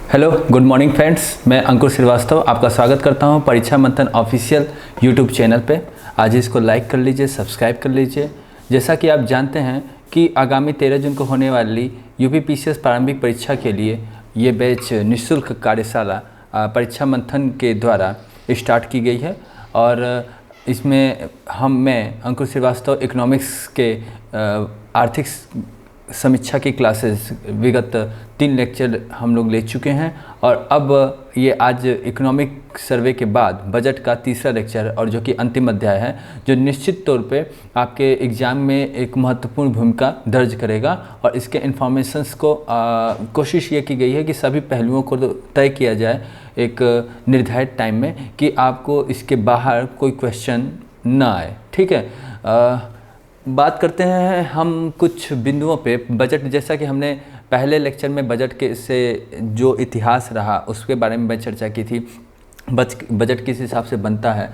Hello, good morning friends. मैं अंकुर श्रीवास्तव आपका स्वागत करता हूं परीक्षा मंथन ऑफिशियल यूट्यूब चैनल पे। आज इसको लाइक कर लीजिए, सब्सक्राइब कर लीजिए। जैसा कि आप जानते हैं कि आगामी 13 जून को होने वाली यूपीपीसीएस प्रारंभिक परीक्षा के लिए ये बैच निःशुल्क कार्यशाला परीक्षा मंथन के द्वारा स्टार्ट की गई है और इसमें मैं अंकुर श्रीवास्तव इकोनॉमिक्स के आर्थिक समीक्षा की क्लासेस विगत 3 लेक्चर हम लोग ले चुके हैं और अब ये आज इकोनॉमिक सर्वे के बाद बजट का तीसरा लेक्चर और जो कि अंतिम अध्याय है, जो निश्चित तौर पे आपके एग्ज़ाम में एक महत्वपूर्ण भूमिका दर्ज करेगा। और इसके इन्फॉर्मेशंस को कोशिश ये की गई है कि सभी पहलुओं को तय किया जाए एक निर्धारित टाइम में कि आपको इसके बाहर कोई क्वेश्चन ना आए। ठीक है, बात करते हैं हम कुछ बिंदुओं पे बजट। जैसा कि हमने पहले लेक्चर में बजट के से जो इतिहास रहा उसके बारे में मैं चर्चा की थी। बजट किस हिसाब से बनता है,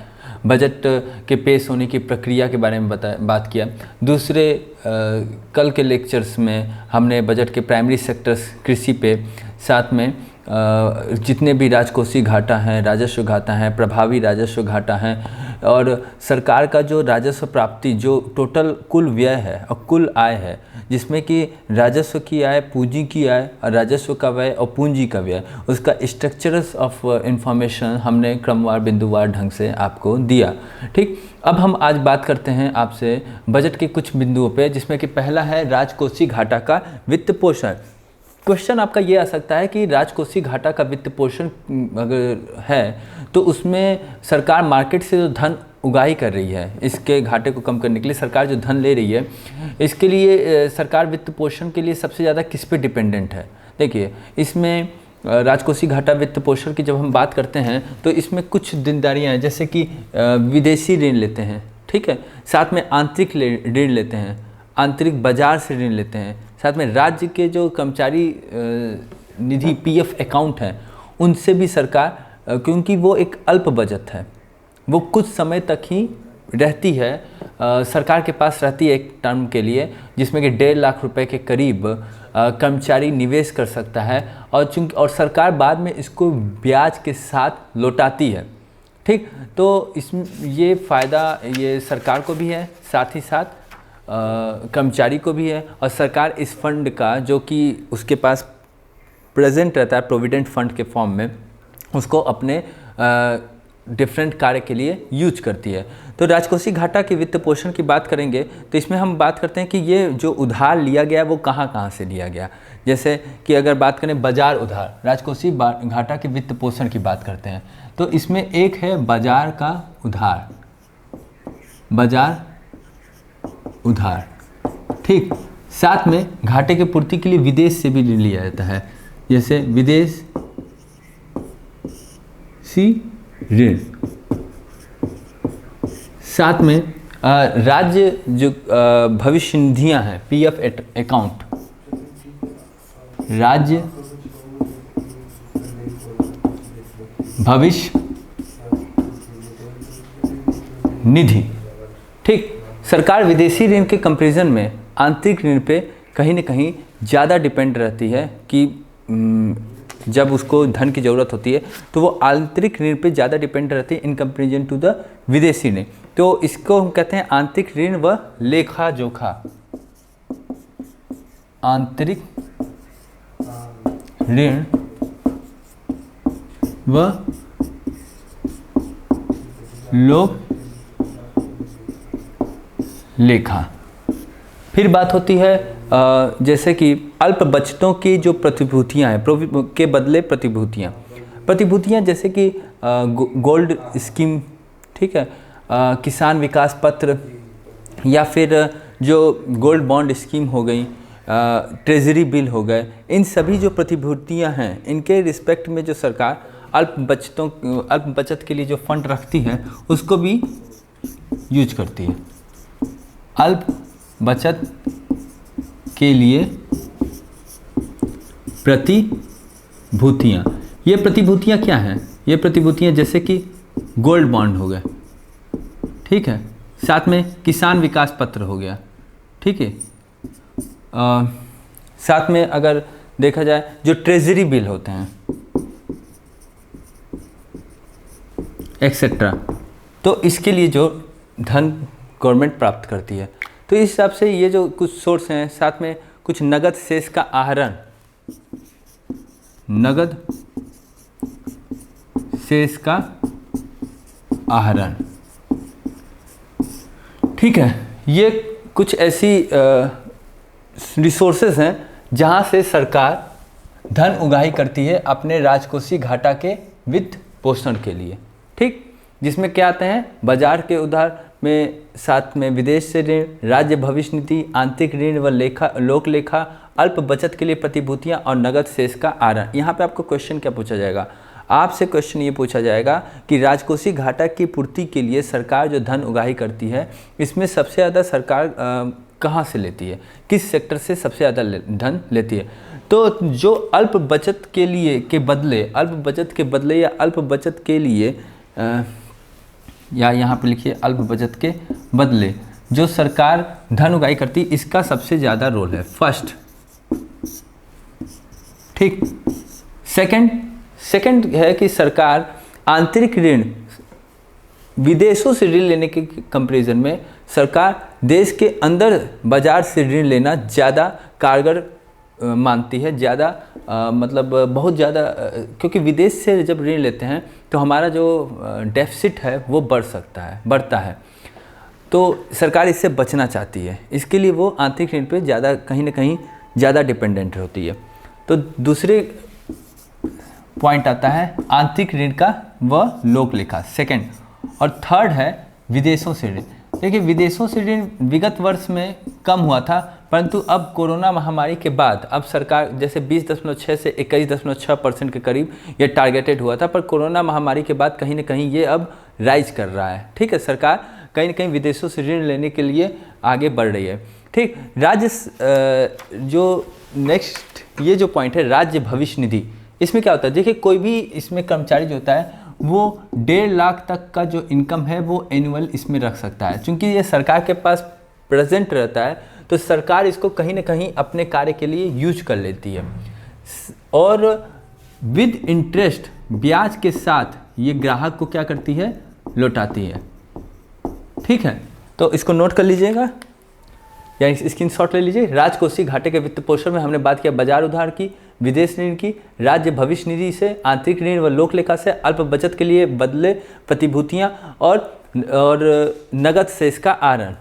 बजट के पेश होने की प्रक्रिया के बारे में बात किया। दूसरे कल के लेक्चर्स में हमने बजट के प्राइमरी सेक्टर्स कृषि पे, साथ में जितने भी राजकोषीय घाटा हैं, राजस्व घाटा हैं, प्रभावी राजस्व घाटा हैं और सरकार का जो राजस्व प्राप्ति, जो टोटल कुल व्यय है और कुल आय है, जिसमें कि राजस्व की आय, पूंजी की आय और राजस्व का व्यय और पूंजी का व्यय, उसका स्ट्रक्चर्स ऑफ इंफॉर्मेशन हमने क्रमवार बिंदुवार ढंग से आपको दिया। ठीक, अब हम आज बात करते हैं आपसे बजट के कुछ बिंदुओं पे, जिसमें कि पहला है राजकोषीय घाटा का वित्त पोषण। क्वेश्चन आपका ये आ सकता है कि राजकोषीय घाटा का वित्त पोषण अगर है तो उसमें सरकार मार्केट से जो धन उगाही कर रही है, इसके घाटे को कम करने के लिए सरकार जो धन ले रही है, इसके लिए सरकार वित्त पोषण के लिए सबसे ज़्यादा किस पे डिपेंडेंट है। देखिए, इसमें राजकोषीय घाटा वित्त पोषण की जब हम बात करते हैं तो इसमें कुछ देनदारियाँ हैं, जैसे कि विदेशी ऋण लेते हैं, ठीक है, साथ में आंतरिक ऋण लेते हैं, आंतरिक बाजार से ऋण लेते हैं, साथ में राज्य के जो कर्मचारी निधि पीएफ अकाउंट हैं उनसे भी सरकार, क्योंकि वो एक अल्प बचत है, वो कुछ समय तक ही रहती है, सरकार के पास रहती है एक टर्म के लिए, जिसमें कि 1.5 लाख रुपए के करीब कर्मचारी निवेश कर सकता है और सरकार बाद में इसको ब्याज के साथ लौटाती है। ठीक, तो ये फ़ायदा ये सरकार को भी है, साथ ही साथ कर्मचारी को भी है। और सरकार इस फंड का, जो कि उसके पास प्रेजेंट रहता है प्रोविडेंट फंड के फॉर्म में, उसको अपने डिफरेंट कार्य के लिए यूज करती है। तो राजकोषीय घाटा के वित्त पोषण की बात करेंगे तो इसमें हम बात करते हैं कि ये जो उधार लिया गया वो कहाँ कहाँ से लिया गया। जैसे कि अगर बात करें बाजार उधार, राजकोषीय घाटा के वित्त पोषण की बात करते हैं तो इसमें एक है बाजार का उधार, बाजार उधार। ठीक, साथ में घाटे की पूर्ति के लिए विदेश से भी ऋण लिया जाता है, जैसे विदेशी ऋण। साथ में राज्य जो भविष्य निधियां हैं, पीएफ अकाउंट, राज्य भविष्य निधि। ठीक, सरकार विदेशी ऋण के कंपैरिजन में आंतरिक ऋण पे कहीं न कहीं ज़्यादा डिपेंड रहती है कि जब उसको धन की ज़रूरत होती है तो वो आंतरिक ऋण पे ज़्यादा डिपेंड रहती है इन कंपैरिजन टू द विदेशी ऋण। तो इसको हम कहते हैं आंतरिक ऋण व लेखा जोखा। आंतरिक ऋण व लोक लेखा। फिर बात होती है जैसे कि अल्प बचतों की जो प्रतिभूतियां हैं, के बदले प्रतिभूतियां जैसे कि गोल्ड स्कीम, ठीक है, किसान विकास पत्र, या फिर जो गोल्ड बॉन्ड स्कीम हो गई, ट्रेजरी बिल हो गए, इन सभी जो प्रतिभूतियां हैं इनके रिस्पेक्ट में जो सरकार अल्प बचत के लिए जो फंड रखती है उसको भी यूज करती है। अल्प बचत के लिए प्रतिभूतियाँ, ये प्रतिभूतियाँ क्या हैं? ये प्रतिभूतियाँ जैसे कि गोल्ड बॉन्ड हो गए, ठीक है, साथ में किसान विकास पत्र हो गया, ठीक है, साथ में अगर देखा जाए जो ट्रेजरी बिल होते हैं, एक्सेट्रा। तो इसके लिए जो धन गवर्नमेंट प्राप्त करती है, तो इस हिसाब से ये जो कुछ सोर्स हैं, साथ में कुछ नगद शेष का आहरण, नगद शेष का आहरण, ठीक है। ये कुछ ऐसी रिसोर्सेज हैं जहां से सरकार धन उगाही करती है अपने राजकोषीय घाटा के वित्त पोषण के लिए, ठीक। जिसमें क्या आते हैं, बाजार के उधार में, साथ में विदेश से ऋण, राज्य भविष्य निधि, आंतरिक ऋण व लोक लेखा, अल्प बचत के लिए प्रतिभूतियां और नगद शेष का आहरण। यहाँ पे आपको क्वेश्चन क्या पूछा जाएगा, आपसे क्वेश्चन ये पूछा जाएगा कि राजकोषीय घाटा की पूर्ति के लिए सरकार जो धन उगाही करती है, इसमें सबसे ज़्यादा सरकार कहाँ से लेती है, किस सेक्टर से सबसे ज़्यादा धन लेती है। तो जो अल्प बचत के लिए के बदले, अल्प बचत के बदले या अल्प बचत के लिए या यहाँ पे लिखिए अल्प बचत के बदले जो सरकार धन उगाही करती है, इसका सबसे ज़्यादा रोल है फर्स्ट, ठीक। सेकंड है कि सरकार आंतरिक ऋण, विदेशों से ऋण लेने के कंपैरिजन में सरकार देश के अंदर बाजार से ऋण लेना ज़्यादा कारगर मानती है, ज़्यादा मतलब बहुत ज़्यादा, क्योंकि विदेश से जब ऋण लेते हैं तो हमारा जो डेफिसिट है वो बढ़ता है। तो सरकार इससे बचना चाहती है, इसके लिए वो आंतरिक ऋण पे ज़्यादा कहीं ना कहीं ज़्यादा डिपेंडेंट होती है। तो दूसरे पॉइंट आता है आंतरिक ऋण का व लोक लेखा, सेकंड। और थर्ड है विदेशों से ऋण। देखिए विदेशों से ऋण विगत वर्ष में कम हुआ था, परंतु अब कोरोना महामारी के बाद अब सरकार जैसे 20.6 से 21.6% के करीब ये टारगेटेड हुआ था, पर कोरोना महामारी के बाद कहीं ना कहीं ये अब राइज कर रहा है, ठीक है। सरकार कहीं ना कहीं विदेशों से ऋण लेने के लिए आगे बढ़ रही है, ठीक। राज्य जो नेक्स्ट ये जो पॉइंट है राज्य भविष्य निधि, इसमें क्या होता है, देखिए कोई भी इसमें कर्मचारी जो होता है वो 1.5 लाख तक का जो इनकम है वो एनुअल इसमें रख सकता है। चूँकि ये सरकार के पास प्रेजेंट रहता है तो सरकार इसको कहीं ना कहीं अपने कार्य के लिए यूज कर लेती है, और विद इंटरेस्ट, ब्याज के साथ ये ग्राहक को क्या करती है, लौटाती है, ठीक है। तो इसको नोट कर लीजिएगा या स्क्रीनशॉट ले लीजिए। राजकोषीय घाटे के वित्त पोषण में हमने बात किया बाजार उधार की, विदेश ऋण की, राज्य भविष्य निधि से, आंतरिक ऋण व लोक लेखा से, अल्प बचत के लिए बदले प्रतिभूतियां और नगद शेष का आहरण,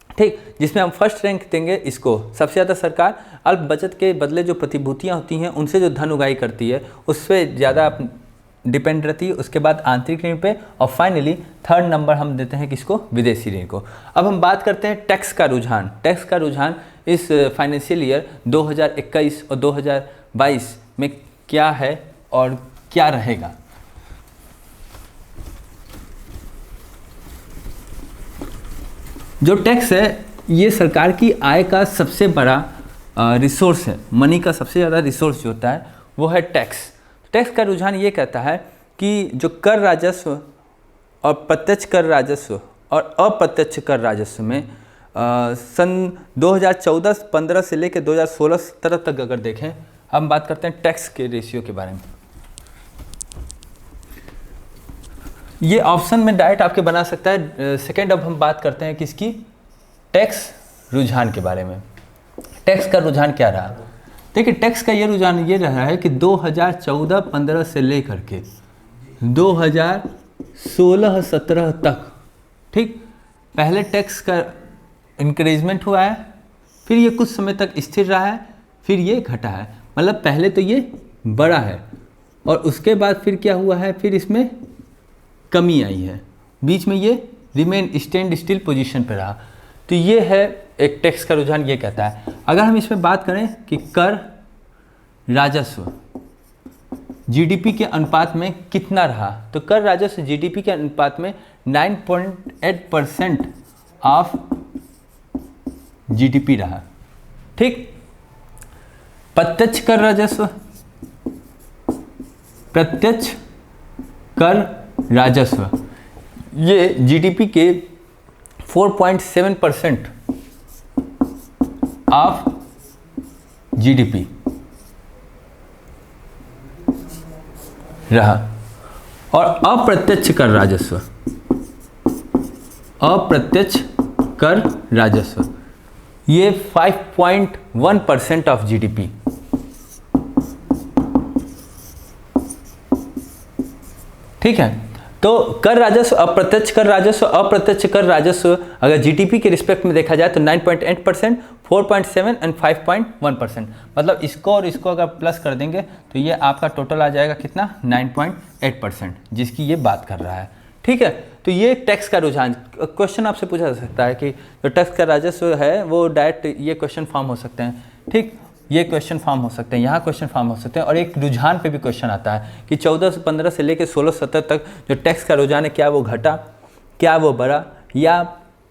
ठीक। जिसमें हम फर्स्ट रैंक देंगे इसको, सबसे ज़्यादा सरकार अल्प बचत के बदले जो प्रतिभूतियां होती हैं उनसे जो धन उगाही करती है उस पर ज़्यादा डिपेंड रहती है, उसके बाद आंतरिक ऋण पे, और फाइनली थर्ड नंबर हम देते हैं किसको, विदेशी ऋण को। अब हम बात करते हैं टैक्स का रुझान। टैक्स का रुझान इस फाइनेंशियल ईयर 2021 और 2022 में क्या है और क्या रहेगा। जो टैक्स है ये सरकार की आय का सबसे बड़ा रिसोर्स है, मनी का सबसे ज़्यादा रिसोर्स जो होता है वो है टैक्स। टैक्स का रुझान ये कहता है कि जो कर राजस्व और प्रत्यक्ष कर राजस्व और अप्रत्यक्ष कर राजस्व में सन 2014-15 से लेकर 2016-17 तक अगर देखें, हम बात करते हैं टैक्स के रेशियो के बारे में। ये ऑप्शन में डायरेक्ट आपके बना सकता है सेकेंड। अब हम बात करते हैं किसकी, टैक्स रुझान के बारे में। टैक्स का रुझान क्या रहा, देखिए टैक्स का ये रुझान ये रहा है कि 2014-15 से लेकर के 2016-17 तक, ठीक, पहले टैक्स का इंक्रीजमेंट हुआ है, फिर ये कुछ समय तक स्थिर रहा है, फिर ये घटा है। मतलब पहले तो ये बड़ा है और उसके बाद फिर क्या हुआ है, फिर इसमें कमी आई है, बीच में ये रिमेन स्टैंड स्टिल पोजीशन पे रहा। तो ये है एक टैक्स का रुझान, ये कहता है। अगर हम इसमें बात करें कि कर राजस्व जीडीपी के अनुपात में कितना रहा, तो कर राजस्व जीडीपी के अनुपात में 9.8% ऑफ जीडीपी रहा, ठीक। प्रत्यक्ष कर राजस्व, प्रत्यक्ष कर राजस्व ये जीडीपी के 4.7% ऑफ जीडीपी रहा। और अप्रत्यक्ष कर राजस्व, अप्रत्यक्ष कर राजस्व ये 5.1% ऑफ जीडीपी। ठीक है, तो कर राजस्व, अप्रत्यक्ष कर राजस्व, अप्रत्यक्ष कर राजस्व अगर जीडीपी के रिस्पेक्ट में देखा जाए तो 9.8%, 4.7 एंड 5.1%। मतलब इसको और इसको अगर प्लस कर देंगे तो ये आपका टोटल आ जाएगा कितना, 9.8%, जिसकी ये बात कर रहा है। ठीक है, तो ये टैक्स का रुझान। क्वेश्चन आपसे पूछा जा सकता है कि जो टैक्स का राजस्व है वो डायरेक्ट ये क्वेश्चन फॉर्म हो सकते हैं। ठीक, ये क्वेश्चन फॉर्म हो सकते हैं, यहाँ क्वेश्चन फॉर्म हो सकते हैं, और एक रुझान पे भी क्वेश्चन आता है कि 1415 से लेकर 1670 तक जो टैक्स का रुझान है, क्या वो घटा, क्या वो बढ़ा, या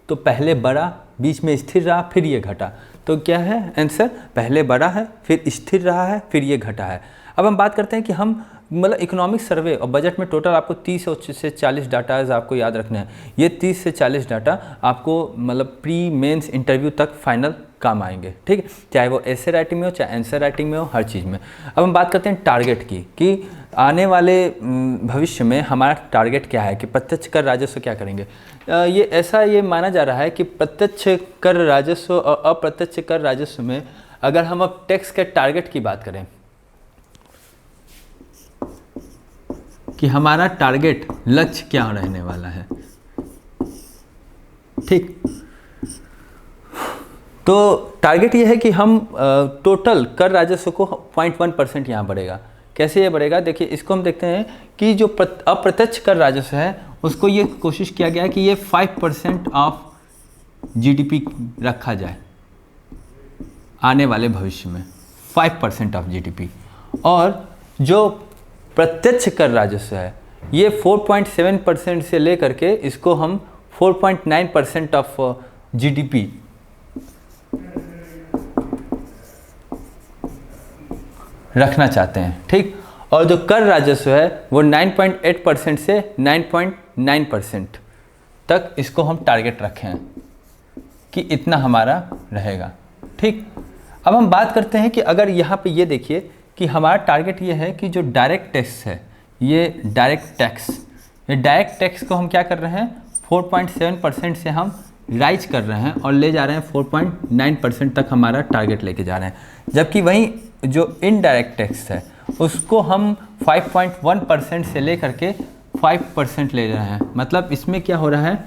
तो पहले बढ़ा, बीच में स्थिर रहा, फिर ये घटा। तो क्या है आंसर, पहले बढ़ा है, फिर स्थिर रहा है, फिर ये घटा है। अब हम बात करते हैं कि हम मतलब इकोनॉमिक सर्वे और बजट में टोटल आपको 30 से 40 डाटाज आपको याद रखने हैं। ये 30 से 40 डाटा आपको मतलब प्री मेंस इंटरव्यू तक फाइनल काम आएंगे। ठीक है, चाहे वो ऐसे राइटिंग में हो, चाहे आंसर राइटिंग में हो, हर चीज़ में। अब हम बात करते हैं टारगेट की कि आने वाले भविष्य में हमारा टारगेट क्या है, कि प्रत्यक्ष कर राजस्व क्या करेंगे। ये माना जा रहा है कि प्रत्यक्ष कर राजस्व और अप्रत्यक्ष कर राजस्व में अगर हम अब टैक्स के टारगेट की बात करें कि हमारा टारगेट लक्ष्य क्या रहने वाला है। ठीक, तो टारगेट ये है कि हम टोटल कर राजस्व को 0.1% यहाँ बढ़ेगा। कैसे ये बढ़ेगा, देखिए इसको हम देखते हैं कि जो अप्रत्यक्ष कर राजस्व है उसको ये कोशिश किया गया है कि ये 5% ऑफ जीडीपी रखा जाए आने वाले भविष्य में, 5% ऑफ जीडीपी। और जो प्रत्यक्ष कर राजस्व है ये 4.7% से लेकर के इसको हम 4.9% ऑफ जीडीपी रखना चाहते हैं। ठीक, और जो कर राजस्व है वो 9.8% से 9.9% तक इसको हम टारगेट रखे हैं कि इतना हमारा रहेगा। ठीक, अब हम बात करते हैं कि अगर यहाँ पे ये देखिए कि हमारा टारगेट ये है कि जो डायरेक्ट टैक्स है, ये डायरेक्ट टैक्स को हम क्या कर रहे हैं, 4.7% से हम राइज कर रहे हैं और ले जा रहे हैं 4.9% तक हमारा टारगेट लेके जा रहे हैं। जबकि वहीं जो इनडायरेक्ट टैक्स है उसको हम 5.1% से लेकर के 5% ले रहे हैं। मतलब इसमें क्या हो रहा है,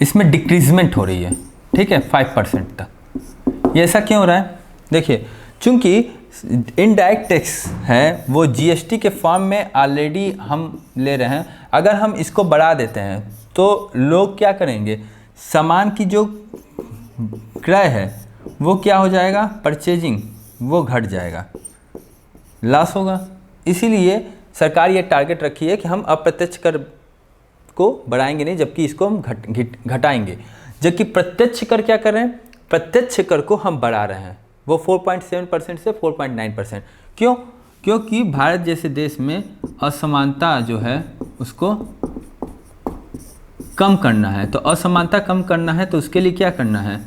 इसमें डिक्रीजमेंट हो रही है। ठीक है, 5% तक। ये ऐसा क्यों हो रहा है, देखिए चूंकि इनडायरेक्ट टैक्स है वो जीएसटी के फॉर्म में ऑलरेडी हम ले रहे हैं। अगर हम इसको बढ़ा देते हैं तो लोग क्या करेंगे, सामान की जो क्रय है वो क्या हो जाएगा, परचेजिंग वो घट जाएगा, लॉस होगा। इसीलिए सरकार ये टारगेट रखी है कि हम अप्रत्यक्ष कर को बढ़ाएंगे नहीं, जबकि इसको हम घटाएंगे। जबकि प्रत्यक्ष कर क्या कर रहे हैं, प्रत्यक्ष कर को हम बढ़ा रहे हैं, वो 4.7% से 4.9%। क्यों, क्योंकि भारत जैसे देश में असमानता जो है उसको कम करना है। तो असमानता कम करना है तो उसके लिए क्या करना है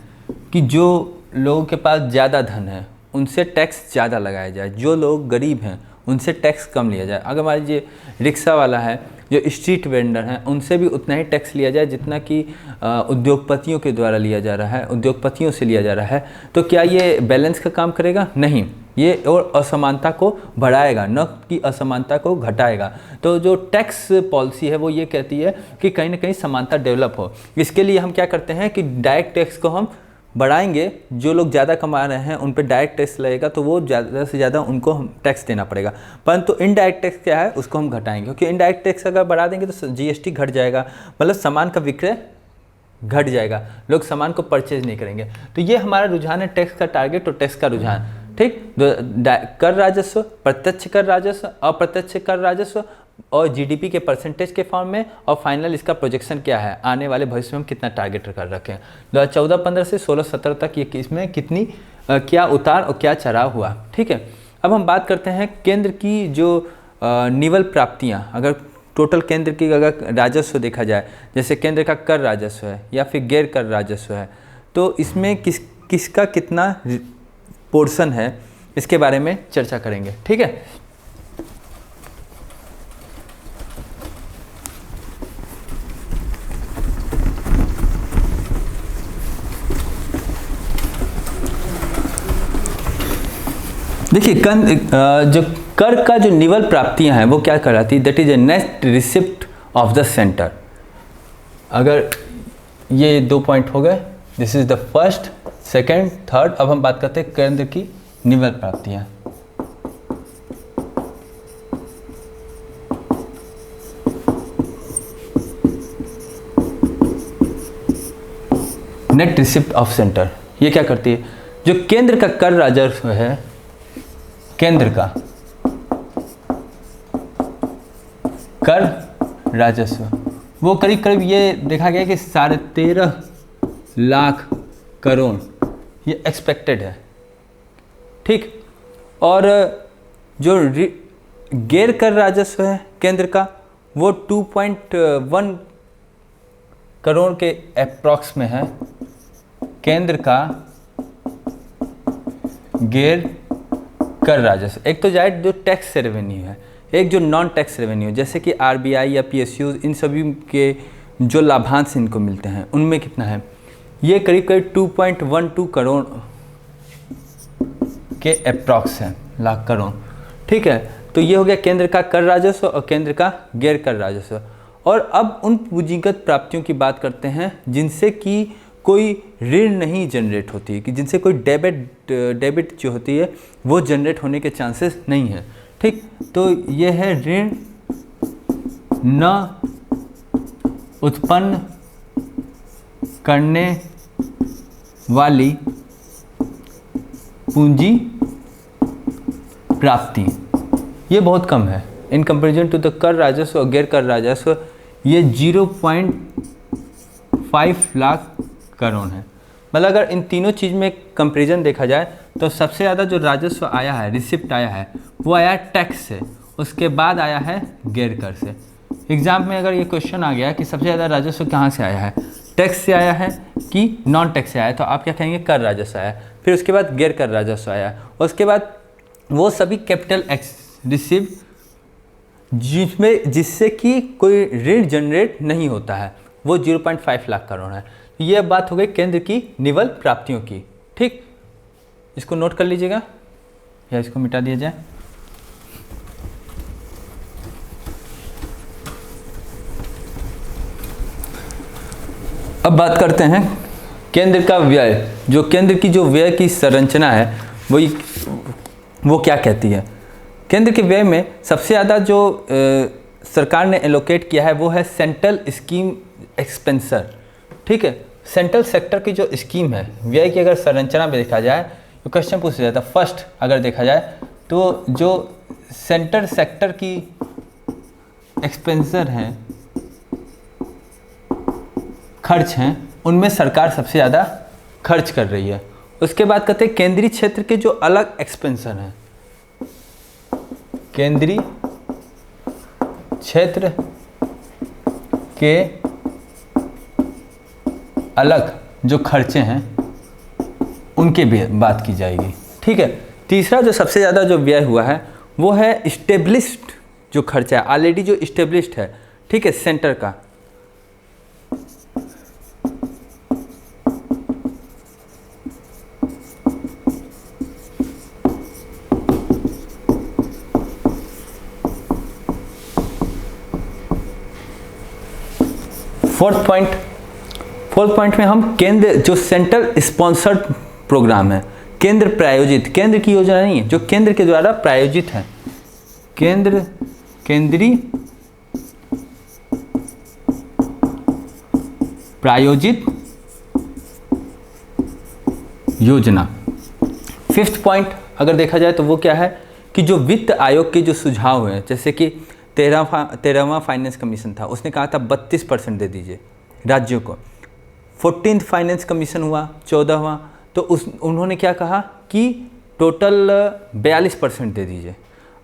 कि जो लोगों के पास ज़्यादा धन है उनसे टैक्स ज़्यादा लगाया जाए, जो लोग गरीब हैं उनसे टैक्स कम लिया जाए। अगर मान लीजिए रिक्शा वाला है, जो स्ट्रीट वेंडर हैं, उनसे भी उतना ही टैक्स लिया जाए जितना कि उद्योगपतियों के द्वारा लिया जा रहा है, उद्योगपतियों से लिया जा रहा है। तो क्या ये बैलेंस का काम करेगा? नहीं, ये और असमानता को बढ़ाएगा, न कि असमानता को घटाएगा। तो जो टैक्स पॉलिसी है वो ये कहती है कि कहीं ना कहीं समानता डेवलप हो। इसके लिए हम क्या करते हैं कि डायरेक्ट टैक्स को हम बढ़ाएंगे, जो लोग ज़्यादा कमा रहे हैं उन पर डायरेक्ट टैक्स लगेगा तो वो ज़्यादा से ज़्यादा उनको हम टैक्स देना पड़ेगा। परंतु इनडायरेक्ट टैक्स क्या है, उसको हम घटाएंगे, क्योंकि इनडायरेक्ट टैक्स अगर बढ़ा देंगे तो जीएसटी घट जाएगा, मतलब सामान का विक्रय घट जाएगा, लोग सामान को परचेज नहीं करेंगे। तो ये हमारा रुझान है, टैक्स का टारगेट और टैक्स का रुझान। ठीक, कर राजस्व, प्रत्यक्ष कर राजस्व, अप्रत्यक्ष कर राजस्व और जीडीपी के परसेंटेज के फॉर्म में, और फाइनल इसका प्रोजेक्शन क्या है, आने वाले भविष्य में हम कितना टारगेट कर रखे हैं। 2014-15 से 16-17 तक ये इसमें कितनी क्या उतार और क्या चढ़ाव हुआ। ठीक है, अब हम बात करते हैं केंद्र की जो निवल प्राप्तियाँ, अगर टोटल केंद्र की अगर राजस्व देखा जाए, जैसे केंद्र का कर राजस्व है या फिर गैर कर राजस्व है, तो इसमें किसका कितना पोर्शन है, इसके बारे में चर्चा करेंगे। ठीक है, देखिए जो कर का जो निवल प्राप्तियां हैं वो क्या कहलाती है, that is a net receipt of the centre. अगर ये 2 पॉइंट हो गए, this is the first, second, third. अब हम बात करते हैं केंद्र की निवल प्राप्तियां। नेट रिसिप्ट ऑफ सेंटर ये क्या करती है, जो केंद्र का कर राजस्व है, केंद्र का कर राजस्व वो करीब करीब ये देखा गया कि 13.5 लाख करोड़ ये एक्सपेक्टेड है, ठीक। और जो गैर कर राजस्व है केंद्र का वो 2.1 करोड़ के अप्रॉक्स में है। केंद्र का गैर कर राजस्व एक तो जाए जो टैक्स रेवेन्यू है, एक जो नॉन टैक्स रेवेन्यू जैसे कि आरबीआई या पीएसयूज, इन सभी के जो लाभांश इनको मिलते हैं उनमें कितना है, ये करीब करीब 2.12 करोड़ के अप्रॉक्स है, लाख करोड़, ठीक है। तो ये हो गया केंद्र का कर राजस्व और केंद्र का गैर कर राजस्व। और अब उन पूंजीगत प्राप्तियों की बात करते हैं जिनसे कि कोई ऋण नहीं जनरेट होती है, कि जिनसे कोई डेबिट जो होती है वो जनरेट होने के चांसेस नहीं है, ठीक। तो ये है ऋण न उत्पन्न करने वाली पूंजी प्राप्ति, ये बहुत कम है इन कंपैरिजन टू द कर राजस्व और गैर कर राजस्व। ये 0.5 लाख करोड़ है। मतलब अगर इन तीनों चीज़ में कंपैरिजन देखा जाए तो सबसे ज़्यादा जो राजस्व आया है, रिसिप्ट आया है, वो आया है टैक्स से, उसके बाद आया है गैर कर से। एग्जाम में अगर ये क्वेश्चन आ गया कि सबसे ज़्यादा राजस्व कहाँ से आया है, टैक्स से आया है कि नॉन टैक्स से आया है, तो आप क्या कहेंगे, कर राजस्व आया है। फिर उसके बाद गैर कर राजस्व आया है, उसके बाद वो सभी कैपिटल रिसिव जिससे कि कोई ऋण जनरेट नहीं होता है, वो 0.5 लाख करोड़ है। ये बात हो गई केंद्र की निवल प्राप्तियों की, ठीक। इसको नोट कर लीजिएगा या इसको मिटा दिया जाए। अब बात करते हैं केंद्र का व्यय। जो केंद्र की जो व्यय की संरचना है वो क्या कहती है। केंद्र के व्यय में सबसे ज़्यादा जो सरकार ने एलोकेट किया है वो है सेंट्रल स्कीम एक्सपेंसर, ठीक है। सेंट्रल सेक्टर की जो स्कीम है व्यय की अगर संरचना में देखा जाए तो क्वेश्चन पूछा जाता है, फर्स्ट अगर देखा जाए तो जो सेंट्रल सेक्टर की एक्सपेंसर हैं, खर्च हैं, उनमें सरकार सबसे ज़्यादा खर्च कर रही है। उसके बाद कहते हैं केंद्रीय क्षेत्र के जो अलग एक्सपेंसर हैं, केंद्रीय क्षेत्र के अलग जो खर्चे हैं उनके भी बात की जाएगी, ठीक है। तीसरा जो सबसे ज़्यादा जो व्यय हुआ है वो है इस्टेब्लिश्ड जो खर्चा है, ऑलरेडी जो इस्टेब्लिश्ड है, ठीक है, सेंटर का। फोर्थ पॉइंट में हम केंद्र जो सेंट्रल स्पॉन्सर्ड प्रोग्राम है, केंद्र प्रायोजित, केंद्र की योजना नहीं है, जो केंद्र के द्वारा प्रायोजित है, केंद्रीय प्रायोजित योजना। फिफ्थ पॉइंट अगर देखा जाए तो वो क्या है कि जो वित्त आयोग के जो सुझाव हैं, जैसे कि 13वां फाइनेंस कमीशन था, उसने कहा था 32% दे दीजिए राज्यों को। 14th फाइनेंस कमीशन हुआ 14वां, तो उन्होंने क्या कहा कि टोटल 42% दे दीजिए।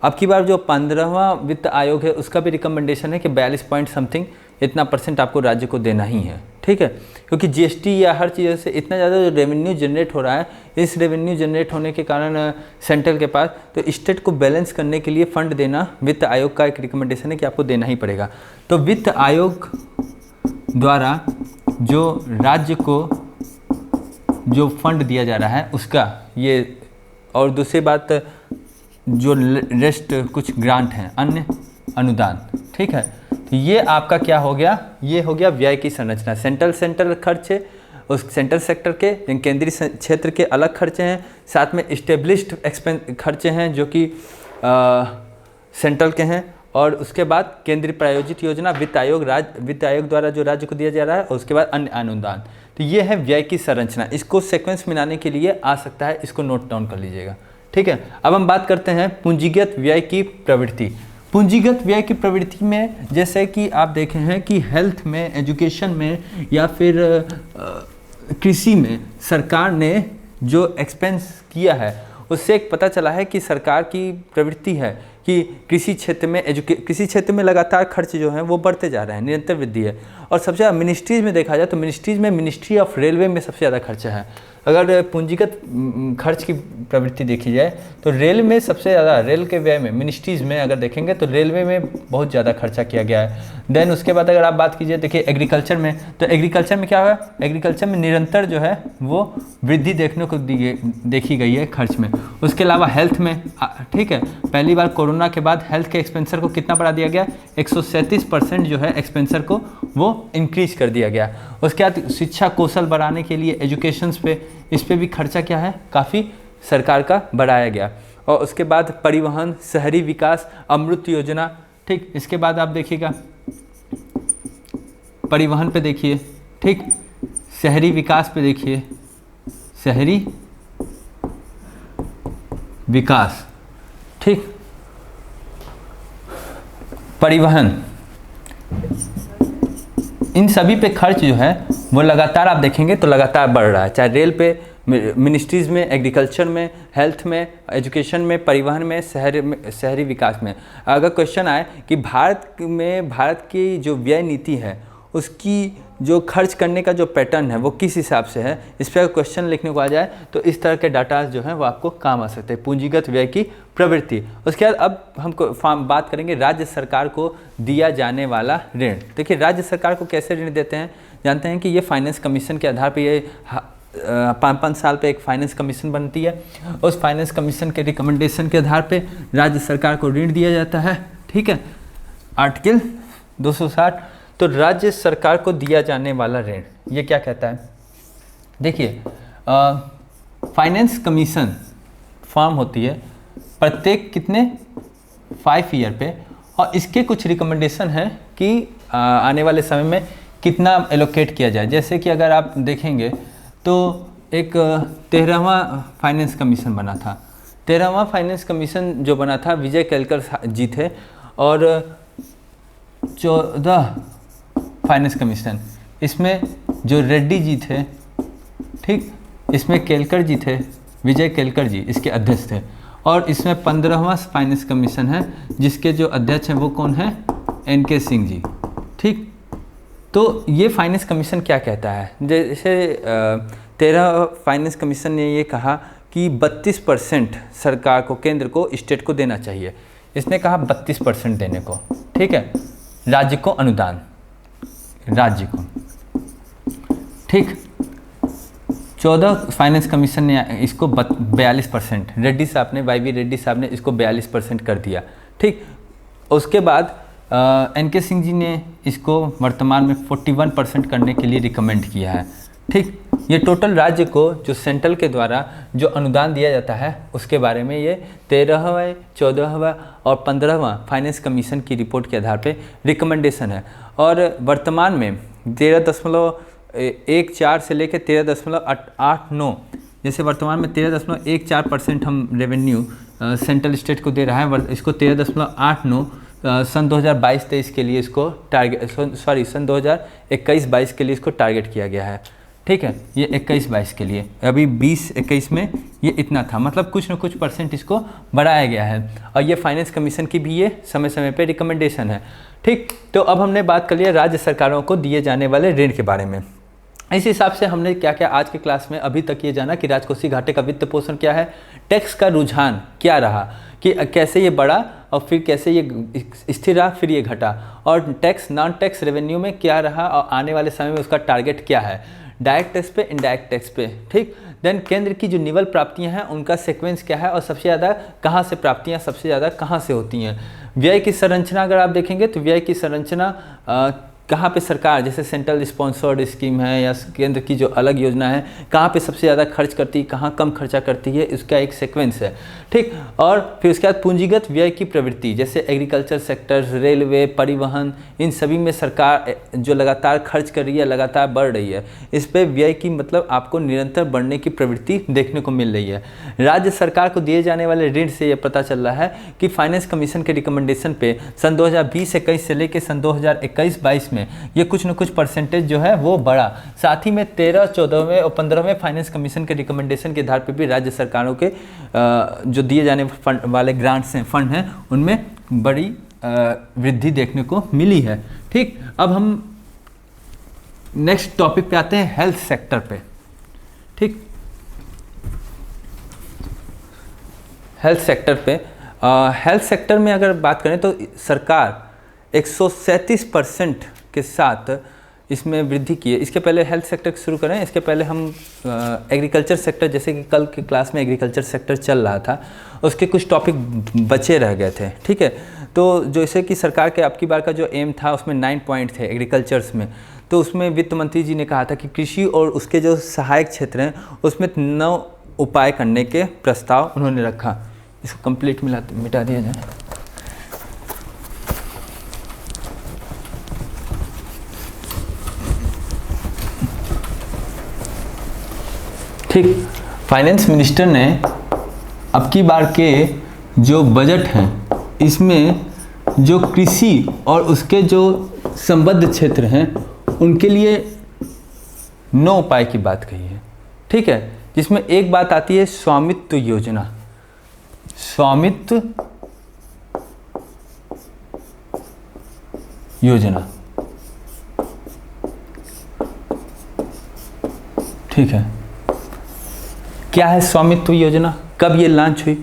अब की बार जो 15वां वित्त आयोग है उसका भी रिकमेंडेशन है कि 42 पॉइंट समथिंग इतना परसेंट आपको राज्य को देना ही है, ठीक है। क्योंकि जीएसटी या हर चीज़ से इतना ज़्यादा जो रेवेन्यू जनरेट हो रहा है, इस रेवेन्यू जनरेट होने के कारण सेंट्रल के पास, तो स्टेट को बैलेंस करने के लिए फंड देना वित्त आयोग का एक रिकमेंडेशन है कि आपको देना ही पड़ेगा। तो वित्त आयोग द्वारा जो राज्य को जो फंड दिया जा रहा है उसका ये। और दूसरी बात जो रेस्ट कुछ ग्रांट हैं, अन्य अनुदान। ठीक है, तो ये आपका क्या हो गया, ये हो गया व्यय की संरचना। सेंट्रल खर्च है, उस सेंट्रल सेक्टर के, केंद्रीय क्षेत्र के अलग खर्चे हैं, साथ में इस्टेब्लिश्ड एक्सपेंस खर्चे हैं जो कि सेंट्रल के हैं, और उसके बाद केंद्रीय प्रायोजित योजना, वित्त आयोग द्वारा जो राज्य को दिया जा रहा है, और उसके बाद अन्य अनुदान। तो ये है व्यय की संरचना। इसको सीक्वेंस में लाने के लिए आ सकता है, इसको नोट डाउन कर लीजिएगा। ठीक है, अब हम बात करते हैं पूंजीगत व्यय की प्रवृत्ति। पूंजीगत व्यय की प्रवृत्ति में जैसे कि आप देखे हैं कि हेल्थ में, एजुकेशन में या फिर कृषि में सरकार ने जो एक्सपेंस किया है उससे एक पता चला है कि सरकार की प्रवृत्ति है कि कृषि क्षेत्र में लगातार खर्च जो हैं वो बढ़ते जा रहे हैं, निरंतर वृद्धि है। और सबसे ज़्यादा मिनिस्ट्रीज़ में देखा जाए तो मिनिस्ट्रीज़ में मिनिस्ट्री ऑफ रेलवे में सबसे ज़्यादा खर्चा है। अगर पूंजीगत खर्च की प्रवृत्ति देखी जाए तो रेल में सबसे ज़्यादा, रेल के व्यय में, मिनिस्ट्रीज़ में अगर देखेंगे तो रेलवे में बहुत ज़्यादा खर्चा किया गया है। देन उसके बाद अगर आप बात कीजिए, देखिए एग्रीकल्चर में, तो एग्रीकल्चर में क्या हुआ, एग्रीकल्चर में निरंतर जो है वो वृद्धि देखने को देखी गई है खर्च में। उसके अलावा हेल्थ में, ठीक है, पहली बार कोरोना के बाद हेल्थ के एक्सपेंसर को कितना बढ़ा दिया गया, 137% जो है एक्सपेंसर को वो इंक्रीज कर दिया गया। उसके बाद शिक्षा कौशल बढ़ाने के लिए एजुकेशंस पे, इस पे भी खर्चा क्या है, काफ़ी सरकार का बढ़ाया गया। और उसके बाद परिवहन, शहरी विकास, अमृत योजना। ठीक, इसके बाद आप देखिएगा परिवहन पे देखिए, ठीक, शहरी विकास पे देखिए, शहरी विकास, ठीक, परिवहन, इन सभी पे खर्च जो है वो लगातार आप देखेंगे तो लगातार बढ़ रहा है, चाहे रेल पे, मिनिस्ट्रीज़ में, एग्रीकल्चर में, हेल्थ में, एजुकेशन में, परिवहन में, शहरी विकास में। अगर क्वेश्चन आए कि भारत की जो व्यय नीति है उसकी जो खर्च करने का जो पैटर्न है वो किस हिसाब से है, इस पर अगर क्वेश्चन लिखने को आ जाए तो इस तरह के डाटा जो हैं वो आपको काम आ सकते हैं, पूंजीगत व्यय की प्रवृत्ति। उसके बाद अब हम बात करेंगे राज्य सरकार को दिया जाने वाला ऋण। देखिए राज्य सरकार को कैसे ऋण देते हैं, जानते हैं कि ये फाइनेंस कमीशन के आधार पर, ये 5-5 साल पे एक फाइनेंस कमीशन बनती है। उस फाइनेंस कमीशन के रिकमेंडेशन के आधार पे राज्य सरकार को ऋण दिया जाता है। ठीक है, आर्टिकल 260। तो राज्य सरकार को दिया जाने वाला ऋण ये क्या कहता है, देखिए फाइनेंस कमीशन फॉर्म होती है प्रत्येक कितने 5 ईयर पे, और इसके कुछ रिकमेंडेशन है कि आने वाले समय में कितना एलोकेट किया जाए। जैसे कि अगर आप देखेंगे तो एक 13वां फाइनेंस कमीशन बना था। 13वां फाइनेंस कमीशन जो बना था विजय केलकर जी थे, और 14 फाइनेंस कमीशन, इसमें जो रेड्डी जी थे, ठीक, इसमें केलकर जी थे, विजय केलकर जी इसके अध्यक्ष थे। और इसमें 15वां फाइनेंस कमीशन है जिसके जो अध्यक्ष हैं वो कौन है, NK सिंह जी। ठीक, तो ये फाइनेंस कमीशन क्या कहता है, जैसे 13 फाइनेंस कमीशन ने ये कहा कि 32% सरकार को, केंद्र को, स्टेट को देना चाहिए। इसने कहा 32% देने को, ठीक है, राज्य को अनुदान, राज्य को। ठीक, 14 फाइनेंस कमीशन ने इसको 42%, रेड्डी साहब ने, YV रेड्डी साहब ने इसको 42% कर दिया। ठीक, उसके बाद NK सिंह जी ने इसको वर्तमान में 41% करने के लिए रिकमेंड किया है। ठीक, ये टोटल राज्य को जो सेंट्रल के द्वारा जो अनुदान दिया जाता है उसके बारे में ये 13वां, 14वां और 15वां फाइनेंस कमीशन की रिपोर्ट के आधार पे रिकमेंडेशन है। और वर्तमान में 13.14 से लेकर 13.89, जैसे वर्तमान में 13.14% हम रेवेन्यू सेंट्रल स्टेट को दे रहा है, इसको 13.89 सन 2022-23 के लिए इसको टारगेट, सन 2021-22 के लिए इसको टारगेट किया गया है। ठीक है, ये 21-22 के लिए, अभी 20-21 में ये इतना था, मतलब कुछ न कुछ % इसको बढ़ाया गया है। और ये फाइनेंस कमीशन की भी ये समय समय पे रिकमेंडेशन है। ठीक, तो अब हमने बात कर लिया राज्य सरकारों को दिए जाने वाले ऋण के बारे में। इस हिसाब से हमने क्या क्या आज के क्लास में अभी तक ये जाना कि राजकोषीय घाटे का वित्त पोषण क्या है, टैक्स का रुझान क्या रहा कि कैसे ये बढ़ा और फिर कैसे ये स्थिर रहा, फिर ये घटा, और टैक्स नॉन टैक्स रेवेन्यू में क्या रहा और आने वाले समय में उसका टारगेट क्या है। डायरेक्ट टैक्स पे, इनडायरेक्ट टैक्स पे, ठीक। देन केंद्र की जो निवल प्राप्तियां हैं उनका सीक्वेंस क्या है और सबसे ज़्यादा कहाँ से प्राप्तियां सबसे ज़्यादा कहाँ से होती हैं। व्यय की संरचना अगर आप देखेंगे तो व्यय की संरचना कहाँ पे सरकार, जैसे सेंट्रल स्पॉन्सर्ड स्कीम है या केंद्र की जो अलग योजना है, कहाँ पे सबसे ज़्यादा खर्च करती है, कहाँ कम खर्चा करती है, इसका एक सीक्वेंस है, ठीक। और फिर उसके बाद पूंजीगत व्यय की प्रवृत्ति, जैसे एग्रीकल्चर सेक्टर, रेलवे, परिवहन, इन सभी में सरकार जो लगातार खर्च कर रही है, लगातार बढ़ रही है। इस पर व्यय की मतलब आपको निरंतर बढ़ने की प्रवृत्ति देखने को मिल रही है। राज्य सरकार को दिए जाने वाले ऋण से यह पता चल रहा है कि फाइनेंस कमीशन के रिकमेंडेशन पे सन 2020-21 से लेकर सन 2021-22 में ये कुछ न कुछ परसेंटेज जो है वो बढ़ा। साथ ही में 13, 14वें और 15वें फाइनेंस कमीशन के रिकमेंडेशन के आधार पर भी राज्य सरकारों के जो दिए जाने वाले ग्रांट्स हैं, फंड हैं, उनमें बड़ी वृद्धि देखने को मिली है, ठीक। अब हम नेक्स्ट टॉपिक पे आते हैं, हेल्थ सेक्टर पे, ठीक। हेल्थ सेक्टर पे हेल्थ सेक्टर में अगर बात करें तो सरकार 137% के साथ इसमें वृद्धि की है। इसके पहले हेल्थ सेक्टर शुरू करें, इसके पहले हम एग्रीकल्चर सेक्टर, जैसे कि कल के क्लास में एग्रीकल्चर सेक्टर चल रहा था, उसके कुछ टॉपिक बचे रह गए थे, ठीक है। तो जैसे कि सरकार के अब की बार का जो एम था उसमें 9 पॉइंट थे एग्रीकल्चर्स में, तो उसमें वित्त मंत्री जी ने कहा था कि कृषि और उसके जो सहायक क्षेत्र हैं उसमें 9 उपाय करने के प्रस्ताव उन्होंने रखा। इसको कंप्लीट मिटा दिया जाए। ठीक, फाइनेंस मिनिस्टर ने अब की बार के जो बजट हैं इसमें जो कृषि और उसके जो संबद्ध क्षेत्र हैं उनके लिए 9 उपाय की बात कही है, ठीक है। जिसमें एक बात आती है स्वामित्व योजना। स्वामित्व योजना, ठीक है। क्या है स्वामित्व योजना, कब ये लॉन्च हुई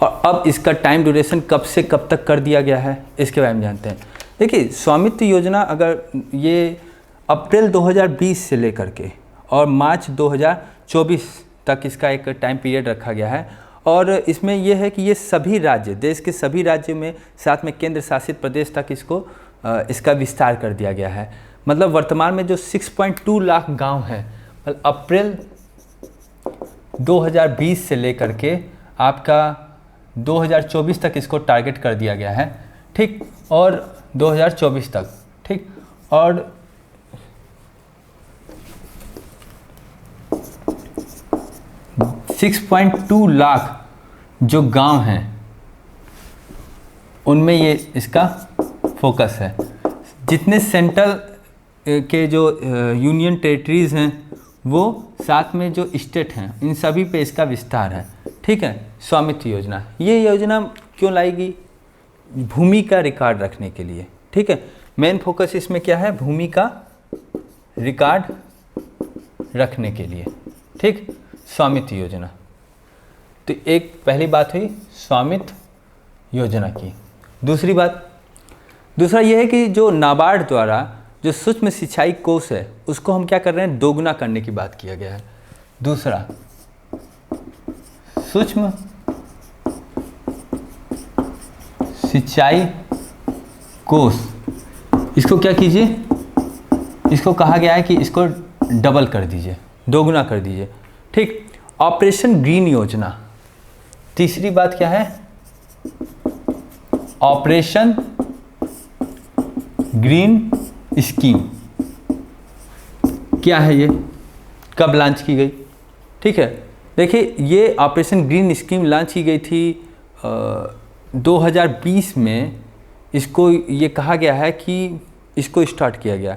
और अब इसका टाइम ड्यूरेशन कब से कब तक कर दिया गया है, इसके बारे में जानते हैं। देखिए, स्वामित्व योजना अगर ये अप्रैल 2020 से लेकर के और मार्च 2024 तक इसका एक टाइम पीरियड रखा गया है। और इसमें यह है कि ये सभी राज्य, देश के सभी राज्यों में, साथ में केंद्र शासित प्रदेश तक इसका विस्तार कर दिया गया है। मतलब वर्तमान में जो 6.2 लाख गांव हैं, मतलब अप्रैल 2020 से लेकर के आपका 2024 तक इसको टारगेट कर दिया गया है, ठीक। और 2024 तक, ठीक। और $6.2 लाख जो गांव हैं उनमें ये इसका फोकस है। जितने सेंट्रल के जो यूनियन टेरिटरीज़ हैं वो, साथ में जो स्टेट हैं, इन सभी पे इसका विस्तार है, ठीक है। स्वामित्व योजना, ये योजना क्यों लाई गई? भूमि का रिकॉर्ड रखने के लिए, ठीक है। मेन फोकस इसमें क्या है? भूमि का रिकॉर्ड रखने के लिए, ठीक। स्वामित्व योजना, तो एक पहली बात हुई स्वामित्व योजना की। दूसरा ये है कि जो नाबार्ड द्वारा जो सूक्ष्म सिंचाई कोष है उसको हम क्या कर रहे हैं? दोगुना करने की बात किया गया है। दूसरा, सूक्ष्म सिंचाई कोष, इसको क्या कीजिए? इसको कहा गया है कि इसको डबल कर दीजिए, दोगुना कर दीजिए, ठीक। ऑपरेशन ग्रीन योजना, तीसरी बात क्या है? Operation green scheme. क्या है ये? कब लॉन्च की गई? ठीक है, देखिए, ये ऑपरेशन ग्रीन स्कीम लॉन्च की गई थी 2020 में। इसको ये कहा गया है कि इसको स्टार्ट किया गया,